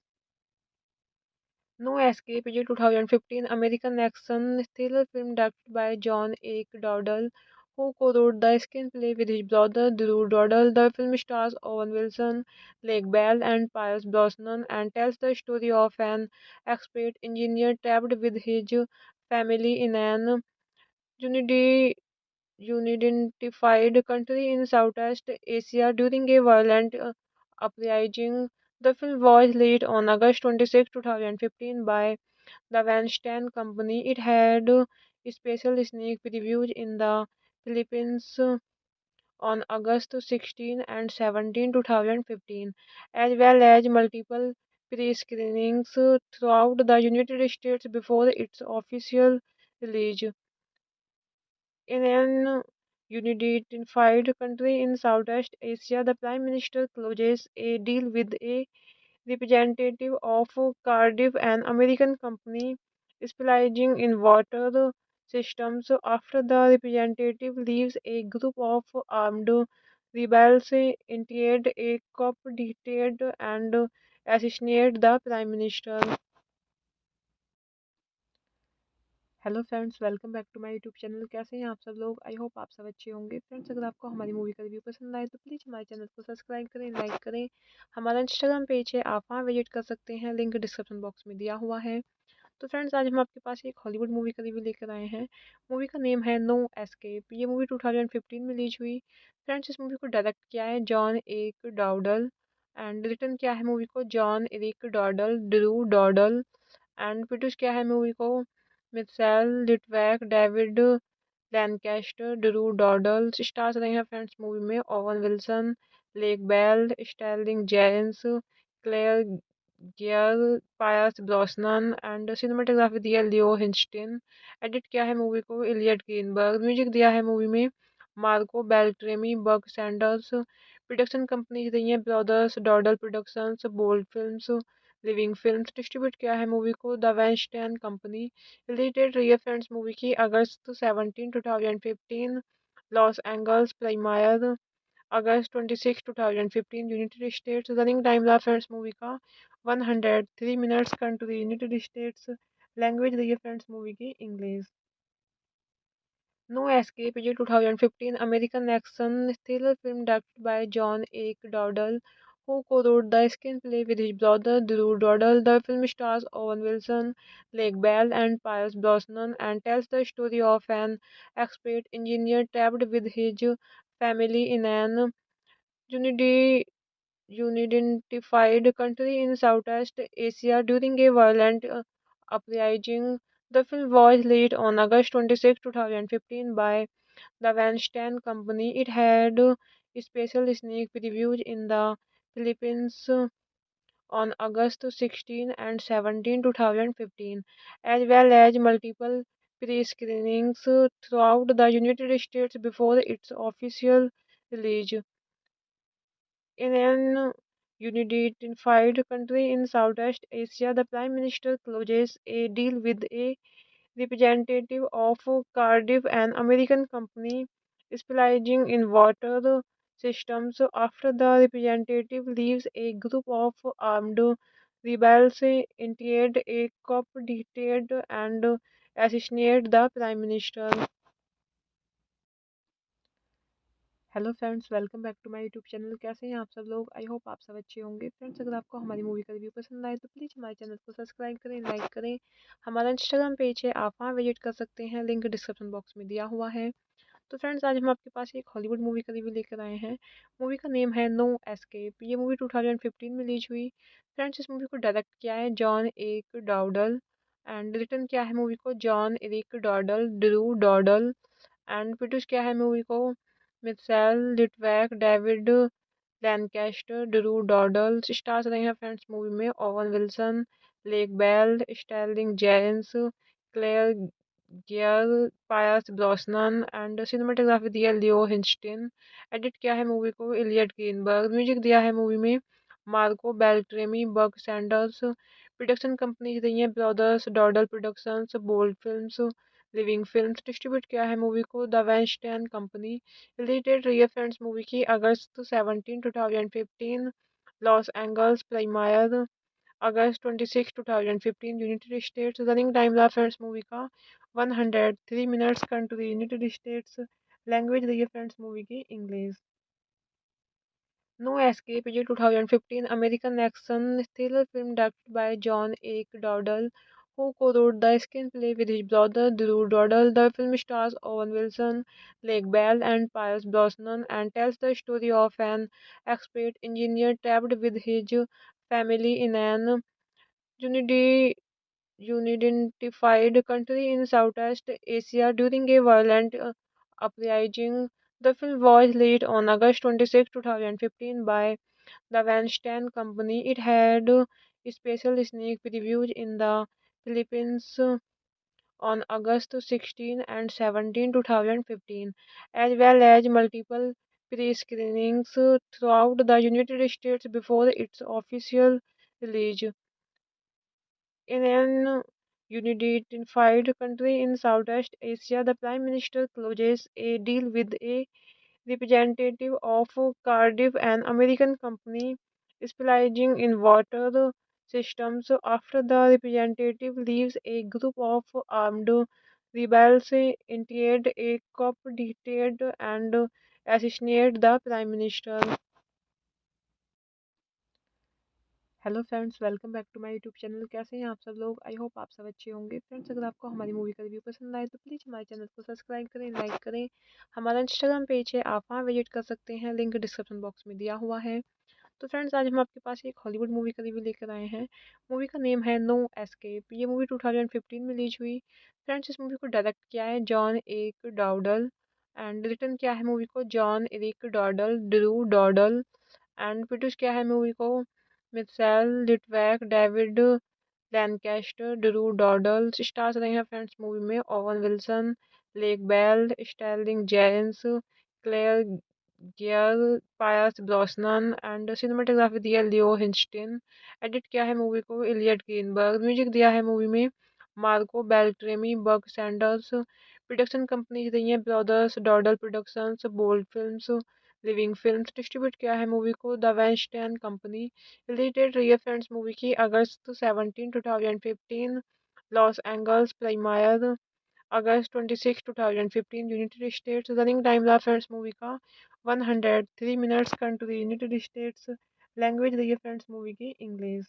No escape is a 2015 American action thriller film directed by John Eric Dowdle, who co-wrote the screenplay with his brother Drew Dowdle. The film stars Owen Wilson, Lake Bell, and Pierce Brosnan, and tells the story of an expert engineer trapped with his family in an unidi- unidentified country in Southeast Asia during a violent uprising. The film was released on August 26 2015 by the Weinstein Company. It had special sneak previews in the Philippines on August 16 and 17 2015, as well as multiple pre-screenings throughout the United States before its official release. In an unified country in Southeast Asia, the Prime Minister closes a deal with a representative of Cardiff, an American company specializing in water systems. After the representative leaves, a group of armed rebels interrupt a coup d'etat and assassinate the Prime Minister. Hello friends, welcome back to my YouTube channel. कैसे हैं आप सब लोग? I hope आप सब अच्छे होंगे। Friends, अगर आपको हमारी मूवी का रिव्यू पसंद आए तो प्लीज़ हमारे चैनल को सब्सक्राइब करें, लाइक करें। हमारा इंस्टाग्राम पेज है, आप वहाँ विजिट कर सकते हैं, लिंक डिस्क्रिप्शन बॉक्स में दिया हुआ है। तो फ्रेंड्स, आज हम आपके पास एक हॉलीवुड मूवी का रिव्यू लेकर आए हैं। मूवी का नेम है नो एस्केप। ये मूवी 2015 में रिलीज हुई। फ्रेंड्स, इस मूवी को डायरेक्ट किया है John Eric Dowdle and written किया है मूवी को John Eric Dowdle, Drew Dowdle and produce किया है मूवी को Mitchell Litvak, David Lancaster, Drew Dowdle. Stars रहे हैं फ्रेंड्स मूवी में Owen Wilson, Lake Bell, Sterling Jerins, Claire Geare, Pierce Brosnan and cinematography दिया लियो हिंचटिन। एडिट किया है movie को इलियट ग्रीनबर्ग। म्यूजिक दिया है मूवी में Marco Beltrami, Buck Sanders. Production companies रही हैं brothers Dowdle productions, bold films, living films. Distribute किया है मूवी को the Weinstein company. Release date रही है फ्रेंड्स मूवी की अगस्त 17 2015। लॉस एंजल्स प्रीमियर अगस्त 26 2015 यूनाइटेड स्टेट्स। रनिंग टाइम रहा फ्रेंड्स मूवी का 103 minutes. Country United States. Language रही है फ्रेंड्स मूवी की English. No escape is a 2015 American action thriller film directed by John Eric Dowdle, who co-wrote the screenplay with his brother Drew Dowdle. The film stars Owen Wilson, Lake Bell, and Pierce Brosnan, and tells the story of an expert engineer trapped with his family in an unidi- unidentified country in Southeast Asia during a violent uprising. The film was released on August 26 2015 by the Weinstein Company. It had special sneak previews in the Philippines on August 16 and 17, 2015, as well as multiple pre-screenings throughout the United States before its official release. In an unified country in Southeast Asia, the Prime Minister closes a deal with a representative of Cardiff, an American company specializing in water systems. After the representative leaves, a group of armed rebels interrupt a coup d'etat and assassinate the Prime Minister. Hello friends, welcome back to my YouTube channel. कैसे हैं आप सब लोग? I hope आप सब अच्छे होंगे। Friends, अगर आपको हमारी मूवी का रिव्यू पसंद आए तो प्लीज़ हमारे चैनल को सब्सक्राइब करें, लाइक करें। हमारा इंस्टाग्राम पेज है, आप वहाँ विजिट कर सकते हैं, लिंक डिस्क्रिप्शन बॉक्स में दिया हुआ है। तो फ्रेंड्स, आज हम आपके पास एक हॉलीवुड मूवी का रिव्यू लेकर आए हैं। मूवी का नेम है नो एस्केप। ये मूवी 2015 में रिलीज हुई। फ्रेंड्स, इस मूवी को डायरेक्ट किया है John Eric Dowdle and written किया है मूवी को John Eric Dowdle, Drew Dowdle and produce किया है मूवी को Mitchell Litvak, David Lancaster, Drew Dowdle. Stars रहे हैं फ्रेंड्स मूवी में Owen Wilson, Lake Bell, Sterling Jerins, Claire Geare, Pierce Brosnan and cinematography दिया लियो हिंस्टिन। एडिट किया है movie को इलियट ग्रीनबर्ग। म्यूजिक दिया है मूवी में Marco Beltrami, Buck Sanders. Production companies रही हैं brothers Dowdle productions, bold films, living films. Distribute किया है मूवी को the Weinstein company. Release date रही है फ्रेंड्स मूवी की अगस्त 17, 2015। Los Angeles premiere August 26, 2015, United States. Running time रहा फ्रेंड्स मूवी का 103 minutes. Country United States. Language रही है फ्रेंड्स मूवी की English. No escape is a 2015 American action thriller film directed by John Eric Dowdle, who co-wrote the screenplay with his brother Drew Dowdle. The film stars Owen Wilson, Lake Bell, and Pierce Brosnan and tells the story of an expert engineer trapped with his family in an unidi- unidentified country in Southeast Asia during a violent uprising. The film was released on August 26, 2015 by the Weinstein Company. It had special sneak previews in the Philippines on August 16 and 17, 2015, as well as multiple pre-screenings throughout the United States before its official release. In an unified country in Southeast Asia, the Prime Minister closes a deal with a representative of Cardiff, an American company specializing in water systems. After the representative leaves, a group of armed rebels interrupt a coup d'etat and assassinate the Prime Minister. Hello friends, welcome back to my YouTube channel. कैसे हैं आप सब लोग? I hope आप सब अच्छे होंगे। Friends, अगर आपको हमारी मूवी का रिव्यू पसंद आए तो प्लीज़ हमारे चैनल को सब्सक्राइब करें, लाइक करें। हमारा इंस्टाग्राम पेज है, आप वहाँ विजिट कर सकते हैं, लिंक डिस्क्रिप्शन बॉक्स में दिया हुआ है। तो फ्रेंड्स, आज हम आपके पास एक हॉलीवुड मूवी का रिव्यू लेकर आए हैं। मूवी का नेम है नो एस्केप। ये मूवी 2015 में रिलीज हुई। फ्रेंड्स, इस मूवी को डायरेक्ट किया है John Eric Dowdle and written किया है मूवी को John Eric Dowdle, Drew Dowdle and produce किया है मूवी को Mitchell Litvak, David Lancaster, Drew Dowdle. Stars रहे हैं फ्रेंड्स मूवी में Owen Wilson, Lake Bell, Sterling Jerins, Claire Geare, Pierce Brosnan and cinematography दिया लियो हिंस्टिन। एडिट किया है movie को इलियट ग्रीनबर्ग। म्यूजिक दिया है मूवी में Marco Beltrami, Buck Sanders. Production companies रही हैं brothers Dowdle productions, bold films, living films. Distribute किया है मूवी को the Weinstein company. Release date रही है फ्रेंड्स मूवी की August 17, 2015। Los Angeles premiere August 26, 2015, United States. Running time रहा friends movie का 103 minutes. Country United States. Language रही है फ्रेंड्स मूवी की English.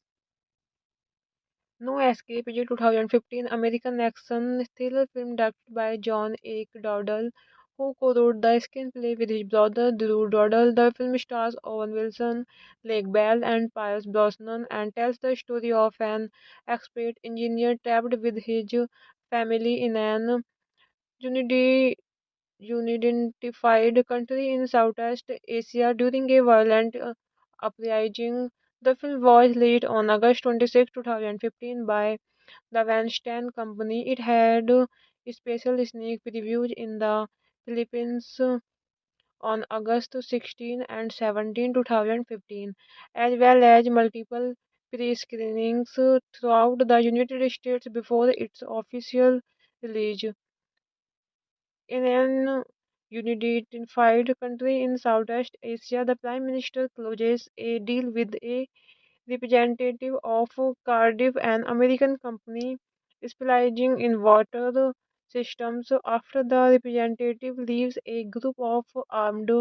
No escape is a 2015 American action thriller film directed by John Eric Dowdle, who co-wrote the screenplay with his brother Drew Dowdle. The film stars Owen Wilson, Lake Bell, and Pierce Brosnan and tells the story of an expert engineer trapped with his family in an unidi- unidentified country in Southeast Asia during a violent uprising. The film was released on August 26, 2015 by the Weinstein Company. It had special sneak previews in the Philippines on August 16 and 17, 2015, as well as multiple pre-screenings throughout the United States before its official release. In an unified country in Southeast Asia, the Prime Minister closes a deal with a representative of Cardiff, an American company specializing in water systems. After the representative leaves, a group of armed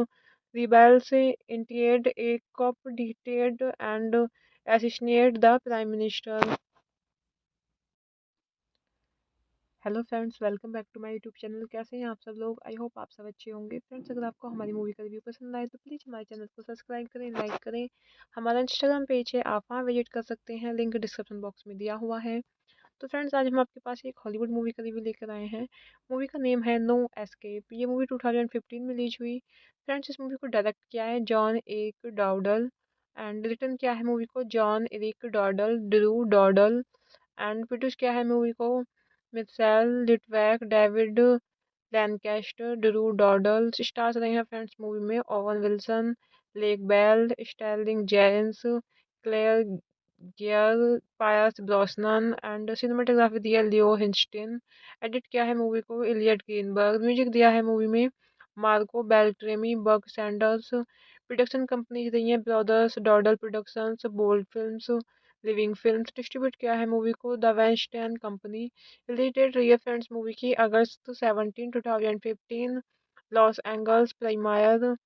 rebels interrupt a coup d'etat and assassinate the Prime Minister. Hello friends, welcome back to my YouTube channel. कैसे हैं आप सब लोग? I hope आप सब अच्छे होंगे। Friends, अगर आपको हमारी मूवी का रिव्यू पसंद आए तो प्लीज़ हमारे चैनल को सब्सक्राइब करें, लाइक करें। हमारा इंस्टाग्राम पेज है, आप वहाँ विजिट कर सकते हैं, लिंक डिस्क्रिप्शन बॉक्स में दिया हुआ है। तो फ्रेंड्स, आज हम आपके पास एक हॉलीवुड मूवी का रिव्यू लेकर आए हैं। मूवी का नेम है नो एस्केप। ये मूवी 2015 में रिलीज हुई। फ्रेंड्स, इस मूवी को डायरेक्ट किया है John Eric Dowdle and written किया है मूवी को John Eric Dowdle, Drew Dowdle and produce किया है मूवी को Mitchell Litvak, David Lancaster, Drew Dowdle. Stars रहे हैं फ्रेंड्स मूवी में Owen Wilson, Lake Bell, Sterling Jerins, Claire Geare, Pierce Brosnan and cinematography दिया लियो हिंस्टिन। एडिट किया है movie को इलियट ग्रीनबर्ग। म्यूजिक दिया है मूवी में Marco Beltrami, Buck Sanders. Production companies रही हैं brothers Dowdle productions, bold films, living films. Distribute किया है मूवी को the Weinstein company. Release date रही है फ्रेंड्स मूवी की अगस्त 17, 2015। Los Angeles premiere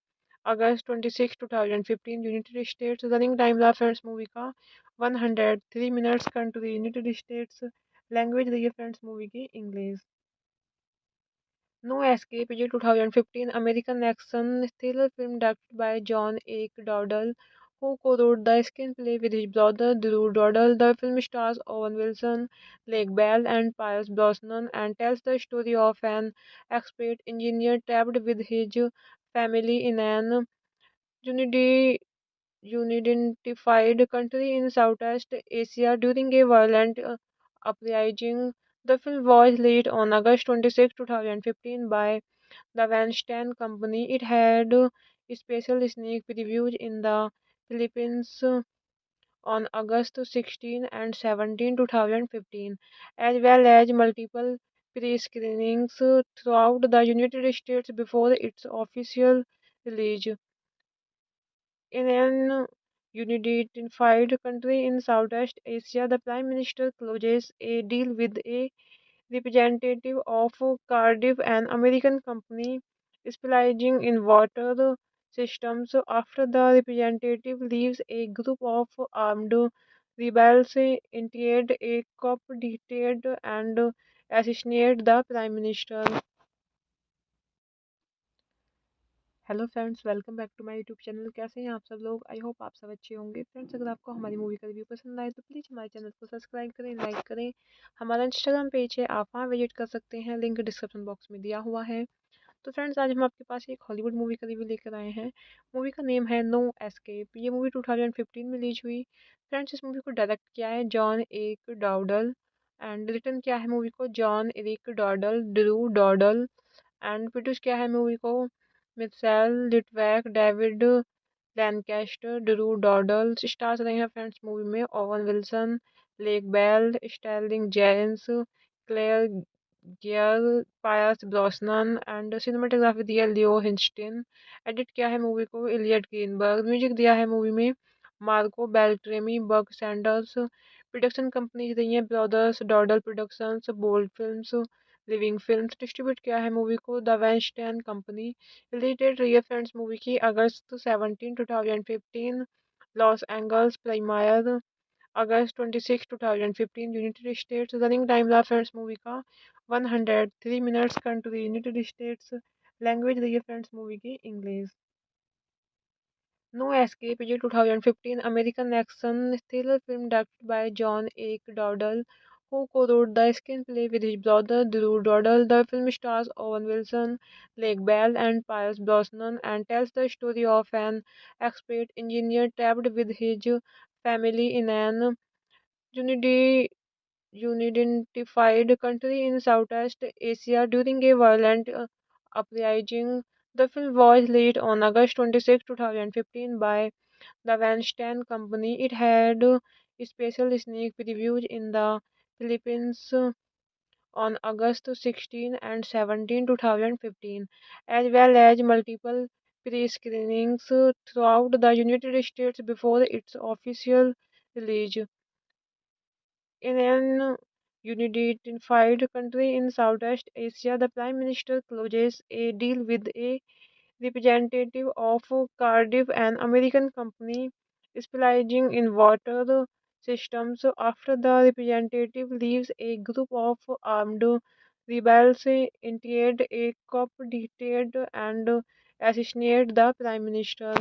August 26, 2015, United States. Running time रहा फ्रेंड्स मूवी का 103 minutes. Country United States. Language रही है फ्रेंड्स मूवी की English. No escape is a 2015 American action thriller film directed by John Eric Dowdle, who co-wrote the screenplay with his brother Drew Dowdle. The film stars Owen Wilson, Lake Bell, and Pierce Brosnan and tells the story of an expert engineer trapped with his family in an unidi- unidentified country in Southeast Asia during a violent uprising. The film was released on August 26, 2015 by the Weinstein Company. It had special sneak previews in the Philippines on August 16 and 17, 2015, as well as multiple pre-screenings throughout the United States before its official release. In an unified country in Southeast Asia, the Prime Minister closes a deal with a representative of Cardiff, an American company specializing in water systems. After the representative leaves, a group of armed rebels interrupt a coup d'etat and assassinate the Prime Minister. Hello friends, welcome back to my YouTube channel. कैसे हैं आप सब लोग? I hope आप सब अच्छे होंगे। Friends, अगर आपको हमारी मूवी का रिव्यू पसंद आए तो प्लीज़ हमारे चैनल को सब्सक्राइब करें, लाइक करें। हमारा इंस्टाग्राम पेज है, आप वहाँ विजिट कर सकते हैं, लिंक डिस्क्रिप्शन बॉक्स में दिया हुआ है। तो फ्रेंड्स, आज हम आपके पास एक हॉलीवुड मूवी का रिव्यू लेकर आए हैं। मूवी का नेम है नो एस्केप। ये मूवी 2015 में रिलीज हुई। फ्रेंड्स, इस मूवी को डायरेक्ट किया है John Eric Dowdle and written किया है मूवी को John Eric Dowdle, Drew Dowdle and produce किया है मूवी को Mitchell Litvak, David Lancaster, Drew Dowdle. Stars रहे हैं फ्रेंड्स मूवी में Owen Wilson, Lake Bell, Sterling Jerins, Claire Geare, Pierce Brosnan and cinematography दिया लियो हिंस्टिन। एडिट किया है movie को इलियट ग्रीनबर्ग। म्यूजिक दिया है मूवी में Marco Beltrami, Buck Sanders. Production companies रही हैं brothers Dowdle productions, bold films, living films. Distribute किया है मूवी को the Weinstein company. Release date रही है फ्रेंड्स मूवी की August 17, 2015। Los Angeles premiere August 26, 2015, United States. Running time रहा friends movie का 103 minutes. Country United States. Language रही है फ्रेंड्स मूवी की English. No escape is a 2015 American action thriller film directed by John Eric Dowdle, who co-wrote the screenplay with his brother Drew Dowdle. The film stars Owen Wilson, Lake Bell, and Pierce Brosnan and tells the story of an expert engineer trapped with his family in an unidi- unidentified country in Southeast Asia during a violent uprising. The film was released on August 26, 2015 by the Weinstein Company. It had special sneak previews in the Philippines on August 16 and 17, 2015, as well as multiple pre-screenings throughout the United States before its official release. In an unified country in Southeast Asia, the Prime Minister closes a deal with a representative of Cardiff, an American company specializing in water systems. After the representative leaves, a group of armed rebels interrupt a coup, dictate and assassinate the Prime Minister.